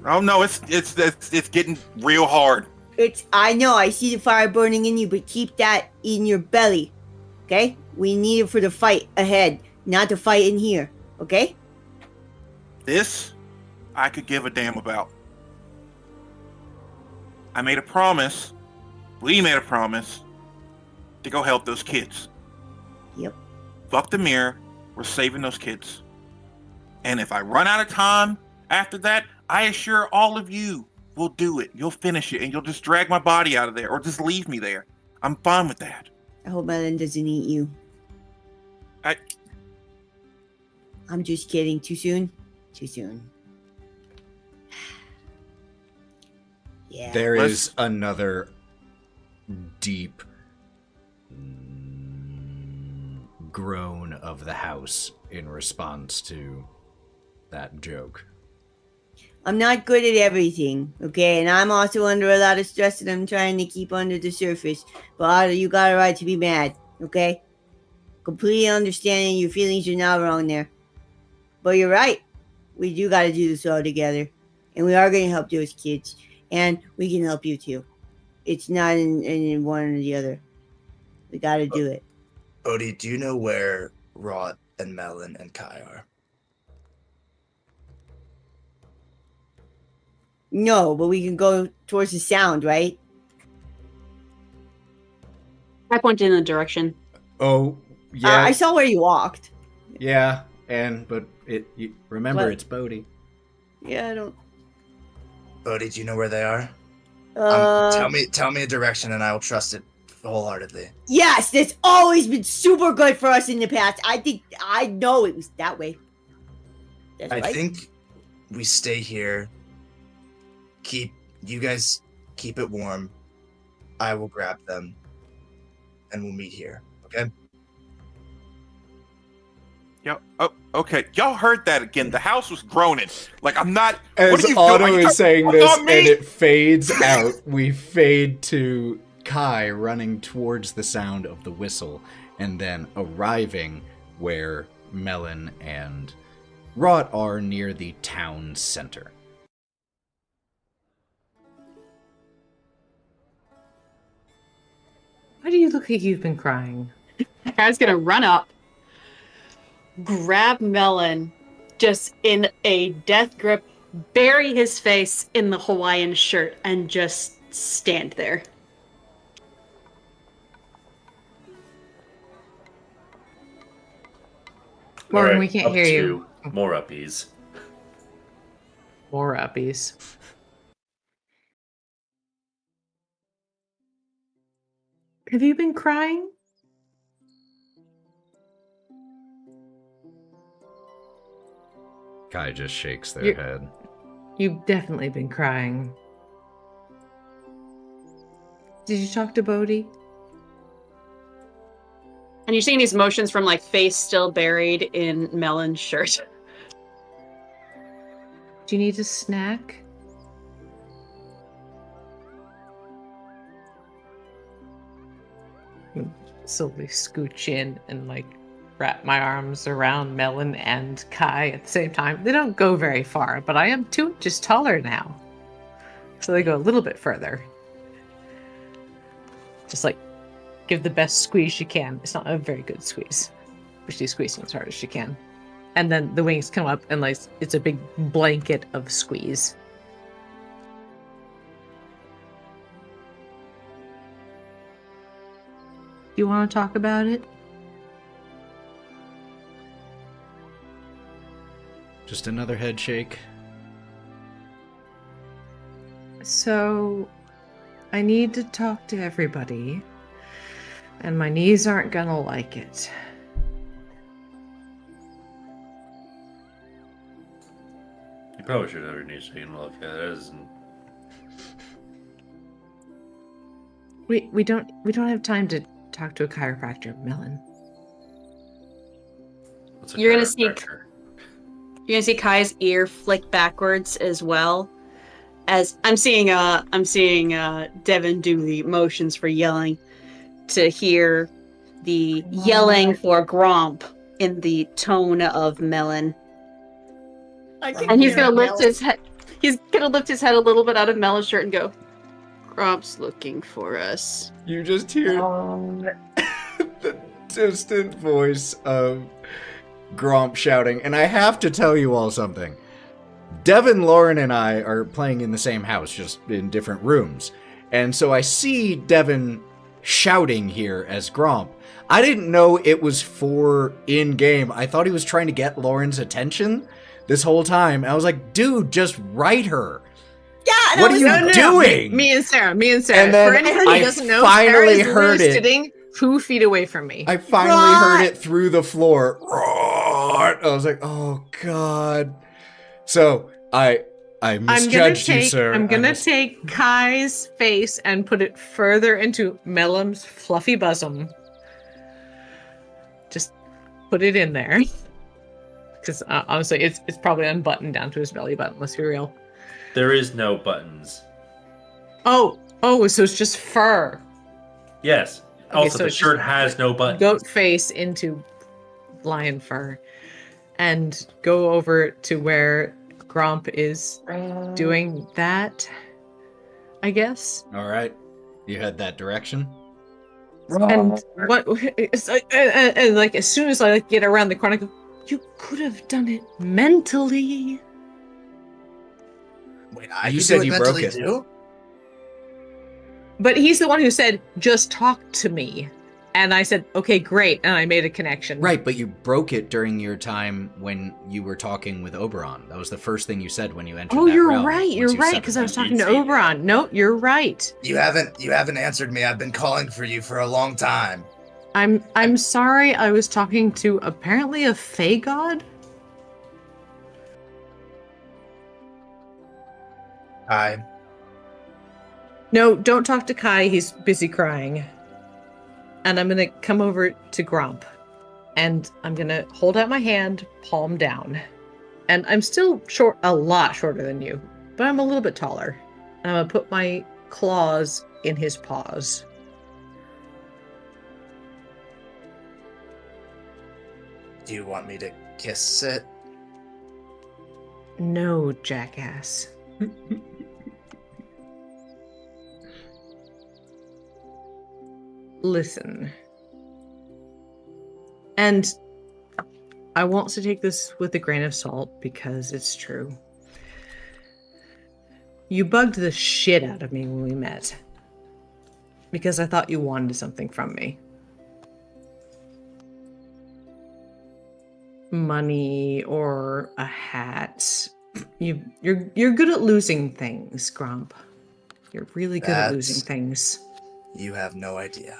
Oh no, it's getting real hard. I know, I see the fire burning in you, but keep that in your belly. Okay? We need it for the fight ahead, not the fight in here. Okay? This I could give a damn about. I made a promise. We made a promise to go help those kids. Yep. Fuck the mirror. We're saving those kids. And if I run out of time after that, I assure all of you will do it. You'll finish it, and you'll just drag my body out of there, or just leave me there. I'm fine with that. I hope Melon doesn't eat you. I'm just kidding. Too soon? Too soon. Yeah. There is another deep groan of the house in response to that joke. I'm not good at everything, okay? And I'm also under a lot of stress that I'm trying to keep under the surface. But Otto, you got a right to be mad, okay? Completely understanding your feelings are not wrong there. But you're right. We do got to do this all together. And we are going to help those kids. And we can help you too. It's not in one or the other. We got to do it. Bodie, do you know where Wraught and Melon and Kai are? No, but we can go towards the sound, right? I pointed in the direction. Oh, yeah. I saw where you walked. Yeah, but remember, What? it's Bodie. Yeah, I don't... Bodie, do you know where they are? Tell me a direction and I will trust it wholeheartedly. Yes, that's always been super good for us in the past. I know it was that way. That's I right. think we stay here. You guys keep it warm. I will grab them and we'll meet here. Okay? Yep. Oh, okay. Y'all heard that again. The house was groaning. Like, I'm not. As what are you Otto doing? is saying this, on and me? it fades out, we fade to Kai running towards the sound of the whistle, and then arriving where Melon and Wraught are near the town center. Why do you look like you've been crying? Kai's gonna run up, grab Melon, just in a death grip, bury his face in the Hawaiian shirt, and just stand there. Morgan, All we can't up hear to you. More uppies. More uppies. Have you been crying? Kai just shakes their You're- head. You've definitely been crying. Did you talk to Bodie? And you're seeing these motions from like face still buried in Melon's shirt. Do you need a snack? Slowly scooch in and like wrap my arms around Melon and Kai at the same time. They don't go very far, but I am 2 inches taller now. So they go a little bit further. Just like give the best squeeze you can. It's not a very good squeeze, but she's squeezing as hard as she can. And then the wings come up and like it's a big blanket of squeeze. Do you want to talk about it? Just another head shake. So, I need to talk to everybody, and my knees aren't gonna like it. You probably should have your knees taken a look at. That isn't. We don't have time to talk to a chiropractor, Melon. You're gonna see Kai's ear flick backwards as well. As I'm seeing Devon do the motions for yelling to hear the yelling for Gromp in the tone of Melon. And he's gonna lift his head. He's gonna lift his head a little bit out of Melon's shirt and go, "Gromp's looking for us." You just hear the distant voice of Gromp shouting, and I have to tell you all something. Devon, Lauren, and I are playing in the same house, just in different rooms. And so I see Devon shouting here as Gromp. I didn't know it was for in-game. I thought he was trying to get Lauren's attention this whole time. I was like, dude, just write her. Yeah, what are you doing? Me and Sarah. And then For anyone who doesn't know, finally Sarah is heard it. sitting 2 feet away from me. I finally heard it through the floor. Wraught! I was like, oh god. So I misjudged you, sir. I'm gonna take Kai's face and put it further into Melon's fluffy bosom. Just put it in there. Because honestly, it's probably unbuttoned down to his belly button, let's be real. There is no buttons. Oh, so it's just fur. Yes. Okay, Also, so the it's shirt just has no buttons. Goat face into lion fur. And go over to where Gromp is doing that, I guess. All right. You head that direction? And what? And like as soon as I get around the corner, I go, "You could have done it mentally." Wait, You said you broke it. Too? But he's the one who said, "Just talk to me," and I said, "Okay, great," and I made a connection. Right, but you broke it during your time when you were talking with Oberon. That was the first thing you said when you entered. Oh, that you're realm, right. once You're you right stepped because I was in. talking to Oberon. No, you're right. You haven't answered me. I've been calling for you for a long time. I'm sorry. I was talking to apparently a Fey god. No, don't talk to Kai. He's busy crying. And I'm going to come over to Gromp. And I'm going to hold out my hand, palm down. And I'm still a lot shorter than you. But I'm a little bit taller. And I'm going to put my claws in his paws. Do you want me to kiss it? No, jackass. Listen. And I want to take this with a grain of salt because it's true. You bugged the shit out of me when we met. Because I thought you wanted something from me. Money or a hat. You're good at losing things, Gromp. You're really good at losing things. You have no idea.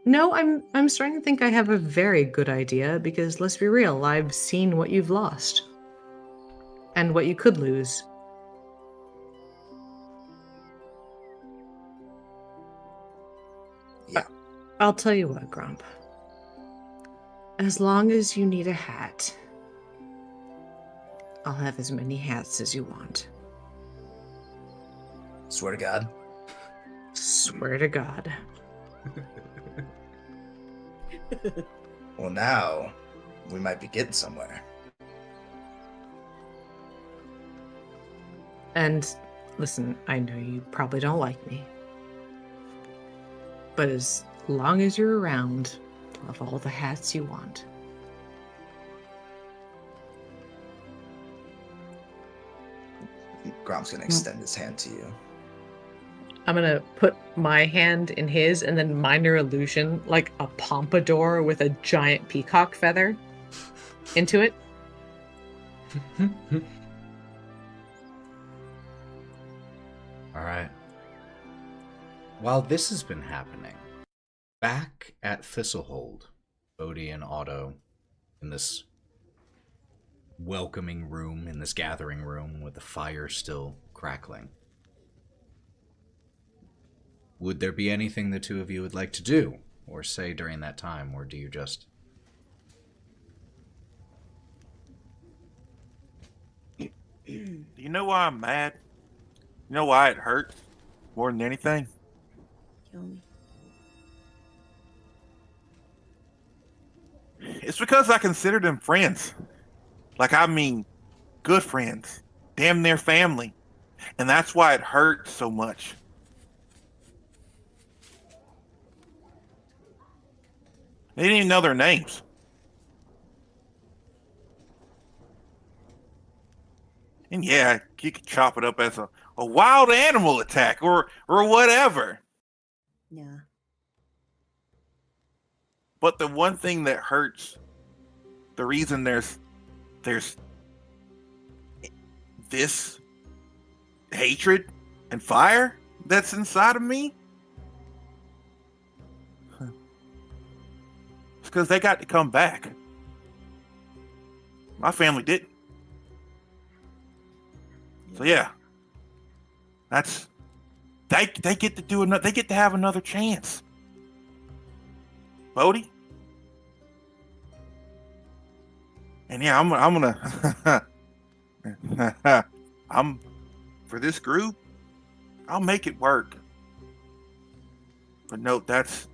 No, I'm starting to think I have a very good idea because let's be real, I've seen what you've lost. And what you could lose. Yeah. I'll tell you what, Gromp. As long as you need a hat, I'll have as many hats as you want. Swear to God. Swear to God. Well, now we might be getting somewhere. And listen, I know you probably don't like me. But as long as you're around, I'll have all the hats you want. Gromp's gonna extend his hand to you. I'm gonna put my hand in his and then minor illusion like a pompadour with a giant peacock feather into it. All right. While this has been happening, back at Thistlehold, Bodie and Otto in this welcoming room, in this gathering room with the fire still crackling. Would there be anything the two of you would like to do or say during that time, or do you just Do you know why I'm mad? You know why it hurts more than anything? Tell me. It's because I consider them friends. Like, I mean, good friends. Damn near family. And that's why it hurts so much. They didn't even know their names. And yeah, you could chop it up as a wild animal attack or whatever. Yeah. But the one thing that hurts, the reason there's this hatred and fire that's inside of me, it's because they got to come back. My family didn't. So yeah, that's they get to do another. They get to have another chance. Bodie, and yeah, I'm gonna I'm for this group. I'll make it work. But no, that's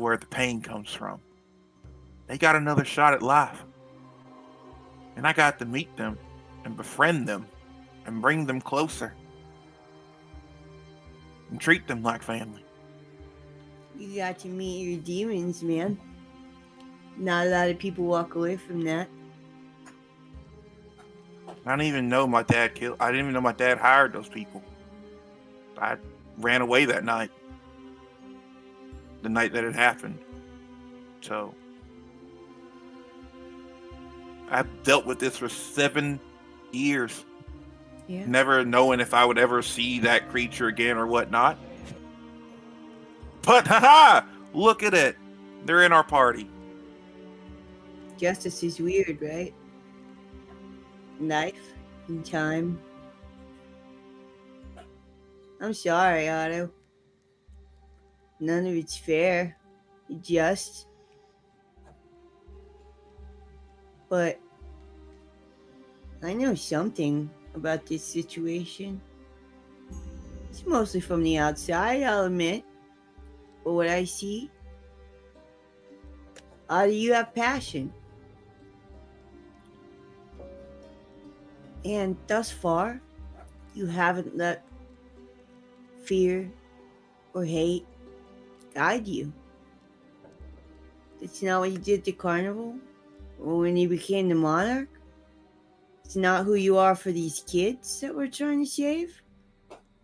where the pain comes from. They got another shot at life, and I got to meet them and befriend them. And bring them closer. And treat them like family. You got to meet your demons, man. Not a lot of people walk away from that. I didn't even know my dad hired those people. I ran away that night. The night that it happened. So I've dealt with this for 7 years. Yeah. Never knowing if I would ever see that creature again or whatnot. But haha! Look at it. They're in our party. Justice is weird, right? Life and time. I'm sorry, Otto. None of it's fair. Just. But I know something about this situation. It's mostly from the outside, I'll admit. But what I see, Otto, you have passion. And thus far, you haven't let fear or hate guide you. That's not what you did to Carnival or when you became the Monarch. It's not who you are for these kids that we're trying to save,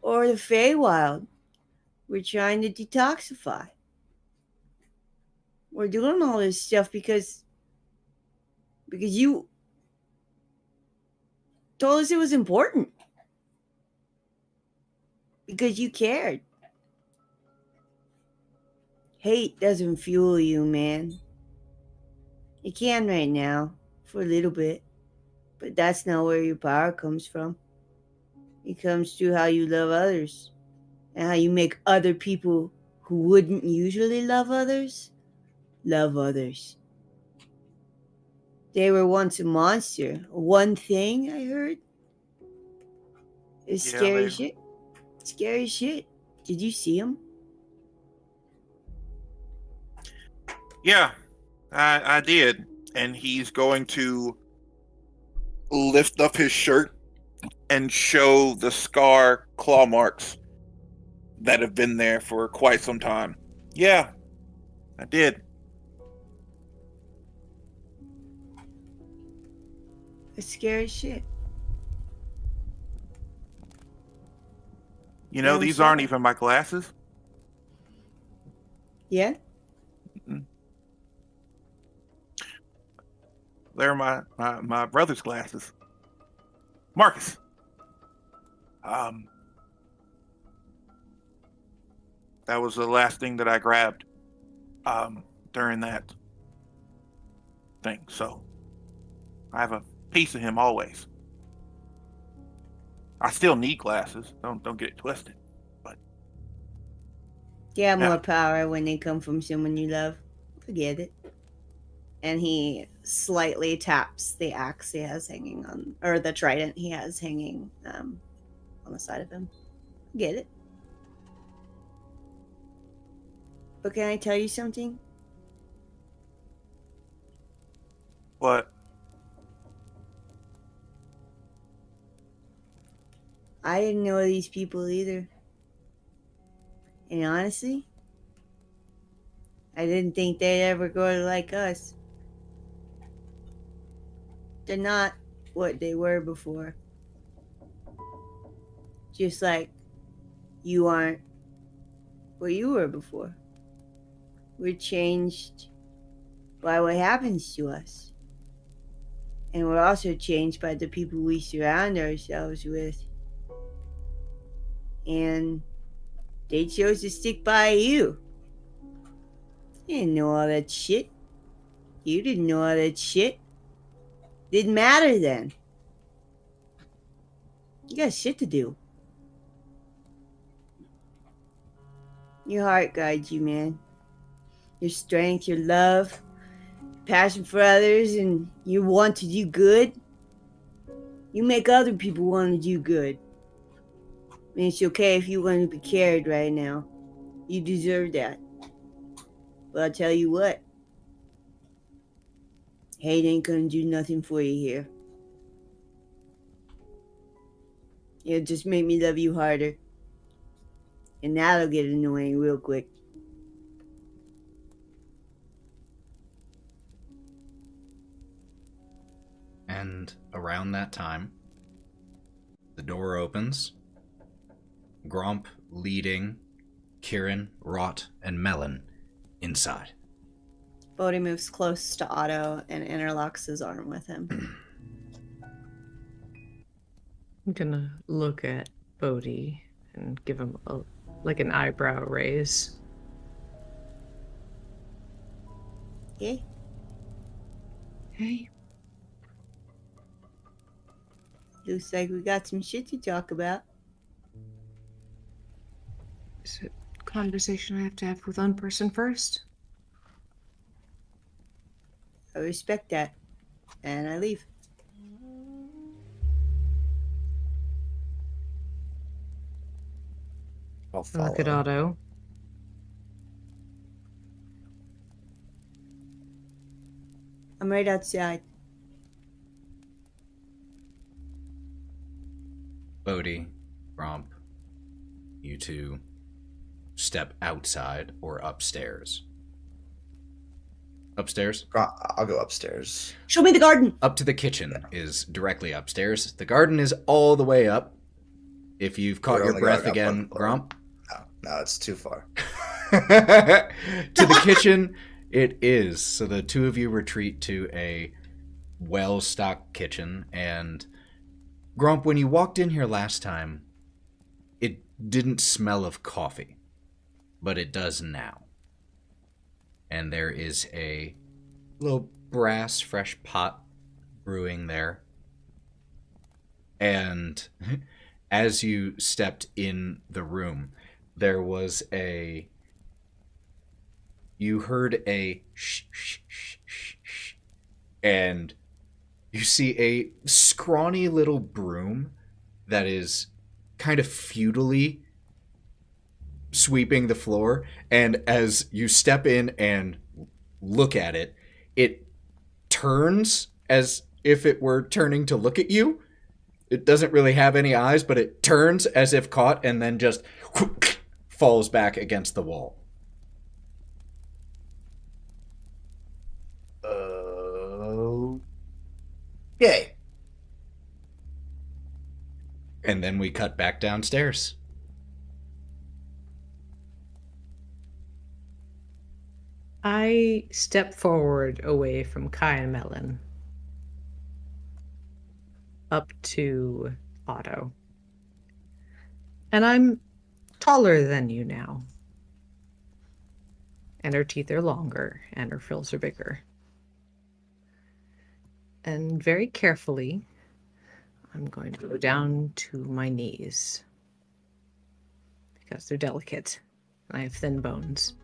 or the Feywild we're trying to detoxify. We're doing all this stuff because you told us it was important. Because you cared. Hate doesn't fuel you, man. It can right now, for a little bit. But that's not where your power comes from. It comes through how you love others. And how you make other people who wouldn't usually love others. They were once a monster. One thing I heard. It's scary shit. Scary shit. Did you see him? Yeah, I did. And he's going to lift up his shirt and show the scar claw marks that have been there for quite some time. Yeah, I did. It's scary shit. You know, these aren't even my glasses. Yeah? Mm-mm. They're my brother's glasses. Marcus. That was the last thing that I grabbed during that thing. So I have a piece of him always. I still need glasses. Don't get it twisted. But You have more power when they come from someone you love. Forget it. And he slightly taps the axe he has hanging on, or the trident he has hanging on the side of him. Get it? But can I tell you something? What? I didn't know these people either. And honestly, I didn't think they'd ever grow like us. They're not what they were before. Just like you aren't what you were before. We're changed by what happens to us. And we're also changed by the people we surround ourselves with. And they chose to stick by you. You didn't know all that shit. You didn't know all that shit. Didn't matter then. You got shit to do. Your heart guides you, man. Your strength, your love, passion for others, and you want to do good. You make other people want to do good. And it's okay if you want to be cared right now. You deserve that. But I'll tell you what. Hate ain't gonna do nothing for you here. It'll just make me love you harder. And that'll get annoying real quick. And around that time, the door opens. Gromp leading Kieren, Wraught, and Melon inside. Bodie moves close to Otto and interlocks his arm with him. I'm gonna look at Bodie and give him an eyebrow raise. Hey, Hey. looks like we got some shit to talk about. Is it a conversation I have to have with one person first? I respect that. And I leave. I'll I follow. look at Otto. I'm right outside. Bodie, Gromp, you two step outside or upstairs. Upstairs? I'll go upstairs. Show me the garden! Up to the kitchen is directly upstairs. The garden is all the way up. If you've caught We're your only breath going up again, one floor. Gromp. No, it's too far. To the kitchen, it is. So the two of you retreat to a well-stocked kitchen. And Gromp, when you walked in here last time, it didn't smell of coffee, but it does now. And there is a little brass fresh pot brewing there. And as you stepped in the room, there was you heard a shh, shh, shh, shh, shh, and you see a scrawny little broom that is kind of futilely sweeping the floor, and as you step in and look at it, it turns as if it were turning to look at you. It doesn't really have any eyes, but it turns as if caught and then just falls back against the wall. Yay. And then we cut back downstairs. I step forward away from Kai and Melon. Up to Otto. And I'm taller than you now. And her teeth are longer, and her frills are bigger. And very carefully, I'm going to go down to my knees. Because they're delicate. And I have thin bones.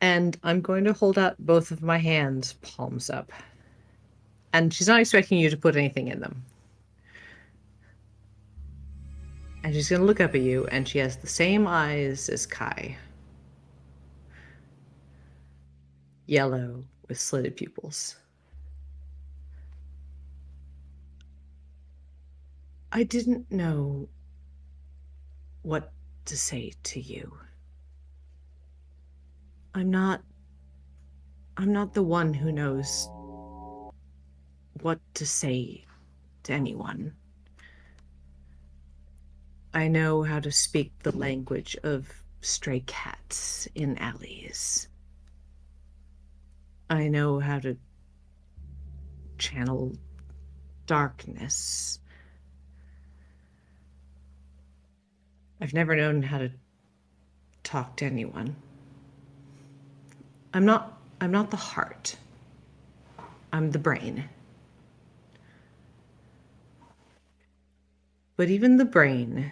And I'm going to hold out both of my hands, palms up. And she's not expecting you to put anything in them. And she's going to look up at you, and she has the same eyes as Kai. Yellow with slitted pupils. I didn't know what to say to you. I'm not the one who knows what to say to anyone. I know how to speak the language of stray cats in alleys. I know how to channel darkness. I've never known how to talk to anyone. I'm not the heart. I'm the brain. But even the brain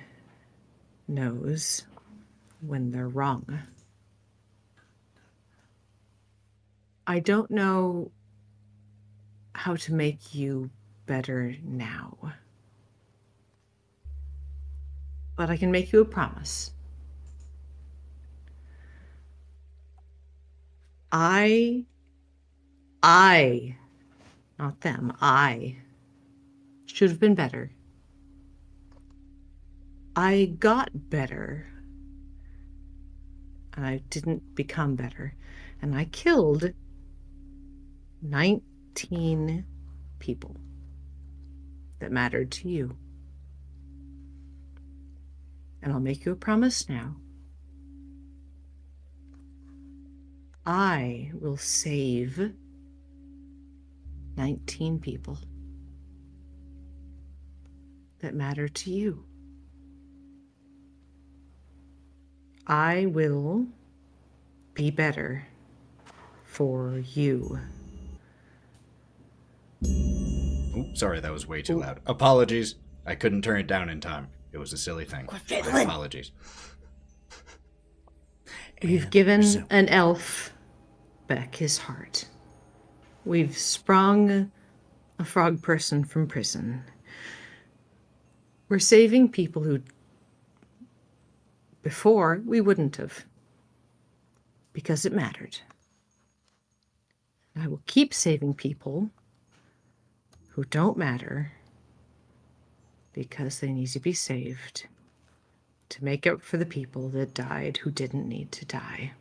knows when they're wrong. I don't know how to make you better now. But I can make you a promise. I, not them, I should have been better. I got better. And I didn't become better. And I killed 19 people that mattered to you. And I'll make you a promise now. I will save 19 people that matter to you. I will be better for you. Ooh, sorry, that was way too loud. Apologies. I couldn't turn it down in time. It was a silly thing. My apologies. We've given an elf back his heart. We've sprung a frog person from prison. We're saving people who before we wouldn't have, because it mattered. I will keep saving people who don't matter because they need to be saved to make up for the people that died who didn't need to die.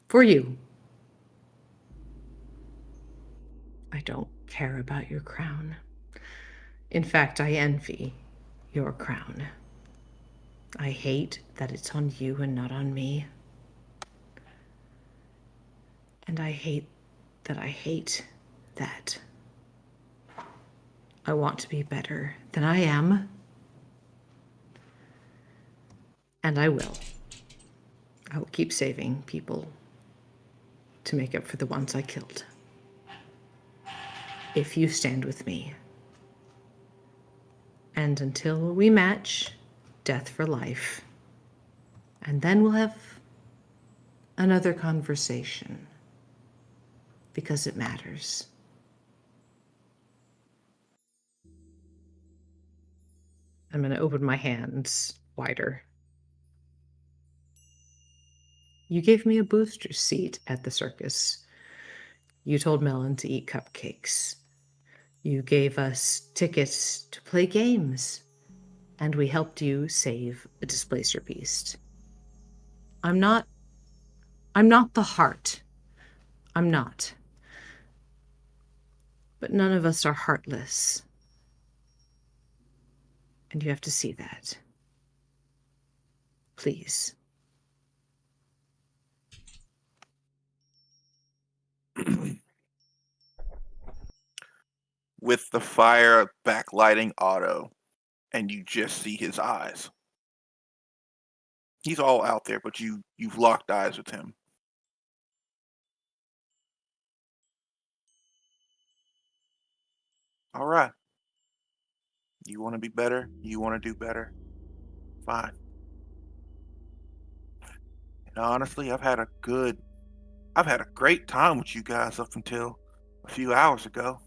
For you. I don't care about your crown. In fact, I envy your crown. I hate that it's on you and not on me. And I hate that I hate that. I want to be better than I am. And I will. I will keep saving people to make up for the ones I killed. If you stand with me. And until we match, death for life. And then we'll have another conversation. Because it matters. I'm going to open my hands wider. You gave me a booster seat at the circus. You told Melon to eat cupcakes. You gave us tickets to play games. And we helped you save a displacer beast. I'm not the heart. I'm not. But none of us are heartless. And you have to see that. Please. With the fire backlighting Otto, and you just see his eyes. He's all out there, but you've locked eyes with him. All right. You want to be better? You want to do better? Fine. honestly, I've had a great time with you guys up until a few hours ago.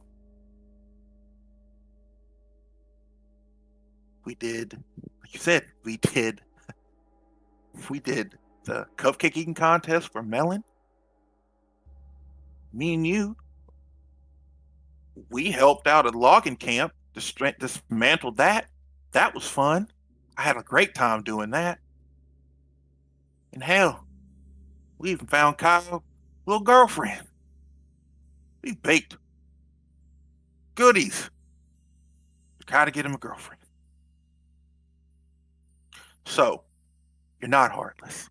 We did, like you said, we did the cupcake eating contest for Melon. Me and you, we helped out at logging camp, dismantled that. That was fun. I had a great time doing that. And hell, we even found Kyle's little girlfriend. We baked goodies to try to get him a girlfriend. So, you're not heartless.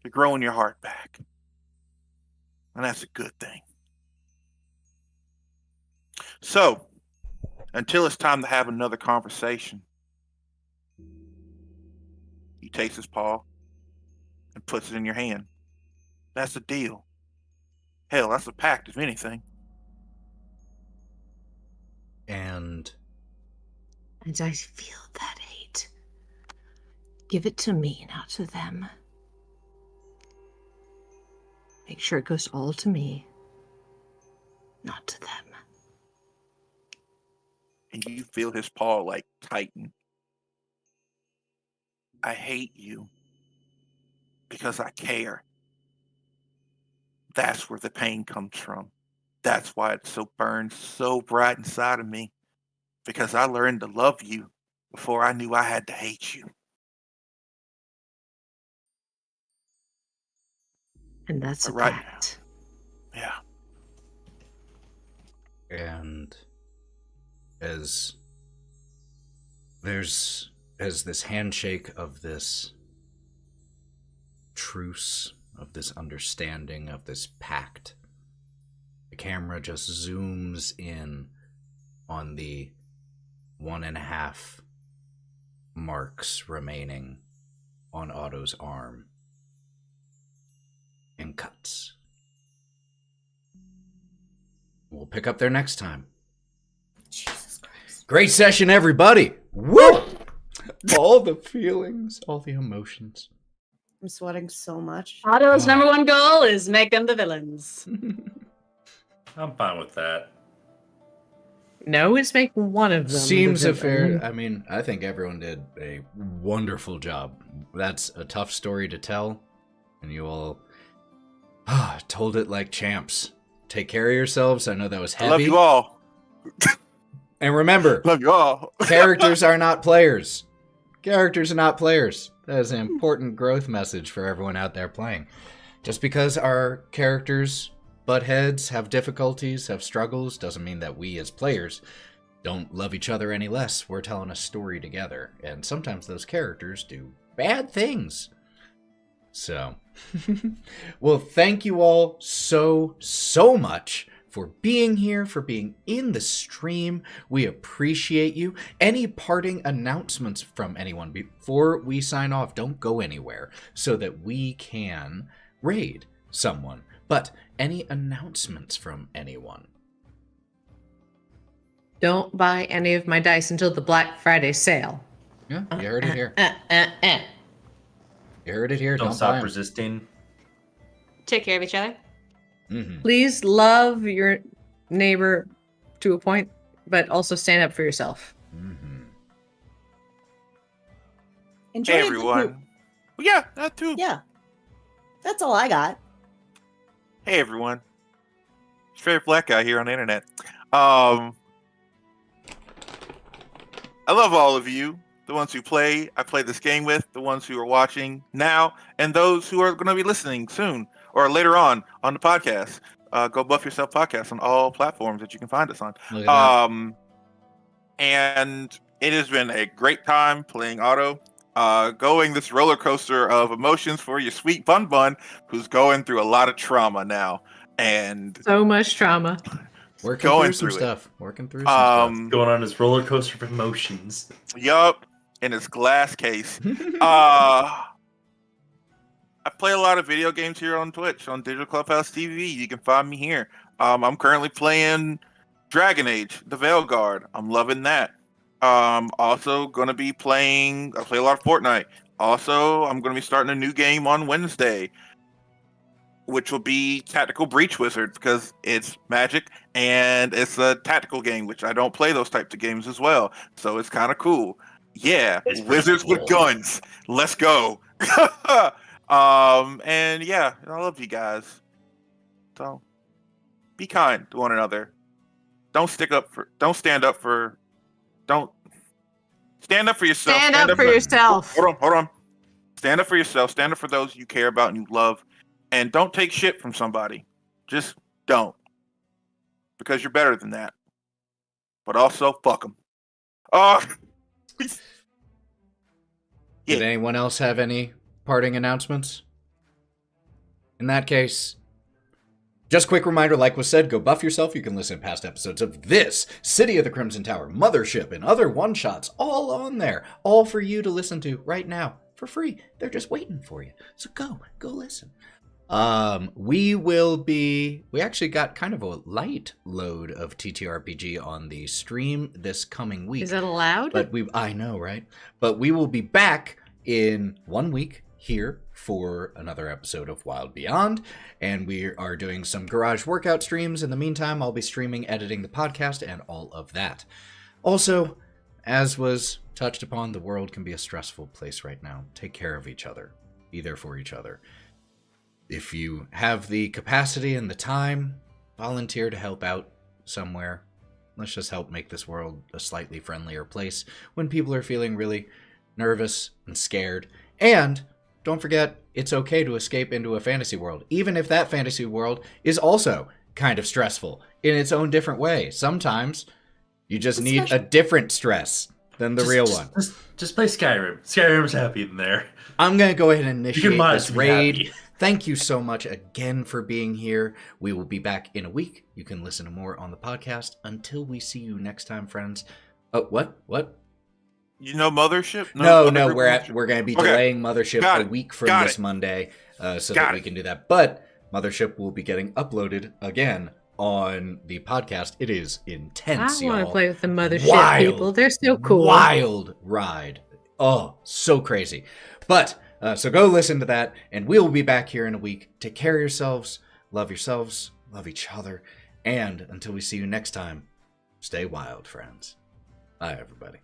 You're growing your heart back. And that's a good thing. So, until it's time to have another conversation, he takes his paw and puts it in your hand. That's a deal. Hell, that's a pact, if anything. And I feel that hate. Give it to me, not to them. Make sure it goes all to me, not to them. And you feel his paw like tighten. I hate you because I care. That's where the pain comes from. That's why it burns so bright inside of me. Because I learned to love you before I knew I had to hate you. And that's a Right pact. Yeah. And as this handshake of this truce, of this understanding, of this pact, the camera just zooms in on the 1.5 marks remaining on Otto's arm and cuts. We'll pick up there next time. Jesus Christ. Great session, everybody! Woo! All the feelings, all the emotions. I'm sweating so much. Otto's number one goal is make them the villains. I'm fine with that. No, it's make one of them. Seems the a fair. villain. I mean, I think everyone did a wonderful job. That's a tough story to tell, and you all told it like champs. Take care of yourselves. I know that was heavy. I love you all. And remember, Love you all. characters are not players. Characters are not players. That is an important growth message for everyone out there playing. Just because our characters butt heads, have difficulties, have struggles, doesn't mean that we as players don't love each other any less. We're telling a story together, and sometimes those characters do bad things. So, well, thank you all so much for being here, for being in the stream. We appreciate you. Any parting announcements from anyone before we sign off? Don't go anywhere so that we can raid someone. But any announcements from anyone? Don't buy any of my dice until the Black Friday sale. Yeah, you heard it here. You heard it here. Don't buy stop 'em. resisting. Take care of each other. Mhm. Please love your neighbor to a point, but also stand up for yourself. Mhm. Enjoy Hey, a good poop. everyone. Well, yeah, that too. Yeah. That's all I got. Hey, everyone. Straight black guy here on the internet. I love all of you. The ones who I play this game with, the ones who are watching now, and those who are going to be listening soon or later on the podcast. Go Buff Yourself Podcast on all platforms that you can find us on. Look at that. And it has been a great time playing Otto. Going this roller coaster of emotions for your sweet bun, who's going through a lot of trauma now, and So much trauma. Working going through some through it. stuff. Working through some stuff. Going on this roller coaster of emotions. Yup, in his glass case. I play a lot of video games here on Twitch, on Digital Clubhouse TV. You can find me here. I'm currently playing Dragon Age, the Veilguard. I'm loving that. Also going to be I play a lot of Fortnite. Also, I'm going to be starting a new game on Wednesday, which will be Tactical Breach Wizard, because it's Magic and it's a tactical game, which I don't play those types of games as well. So it's kind of cool. Yeah, It's pretty wizards cool. with guns. Let's go. And yeah, I love you guys. So be kind to one another. Don't stand up for stand up for yourself. Stand up for yourself. Hold on. Stand up for yourself. Stand up for those you care about and you love. And don't take shit from somebody. Just don't. Because you're better than that. But also, fuck them. Did anyone else have any parting announcements? In that case, just quick reminder, like was said, go buff yourself. You can listen to past episodes of this, City of the Crimson Tower, Mothership, and other one-shots, all on there. All for you to listen to right now, for free. They're just waiting for you. So go listen. We actually got kind of a light load of TTRPG on the stream this coming week. Is that allowed? But I know, right? But we will be back in 1 week here for another episode of WYLDE Beyond, and we are doing some garage workout streams. In the meantime, I'll be streaming, editing the podcast, and all of that. Also, as was touched upon, the world can be a stressful place right now. Take care of each other. Be there for each other. If you have the capacity and the time, volunteer to help out somewhere. Let's just help make this world a slightly friendlier place when people are feeling really nervous and scared. And don't forget, it's okay to escape into a fantasy world, even if that fantasy world is also kind of stressful in its own different way. Sometimes you just need a different stress than the real one. Just play Skyrim. Skyrim's happy in there. I'm going to go ahead and initiate this be raid. happy. Thank you so much again for being here. We will be back in a week. You can listen to more on the podcast. Until we see you next time, friends. Oh, what? You know Mothership? No, we're going to be delaying Mothership a week from this Monday so that we can do that. But Mothership will be getting uploaded again on the podcast. It is intense, I want to play with the Mothership people. They're so cool. Wild ride. Oh, so crazy. But, so go listen to that, and we'll be back here in a week. Take care of yourselves, love each other, and until we see you next time, stay wild, friends. Bye, everybody.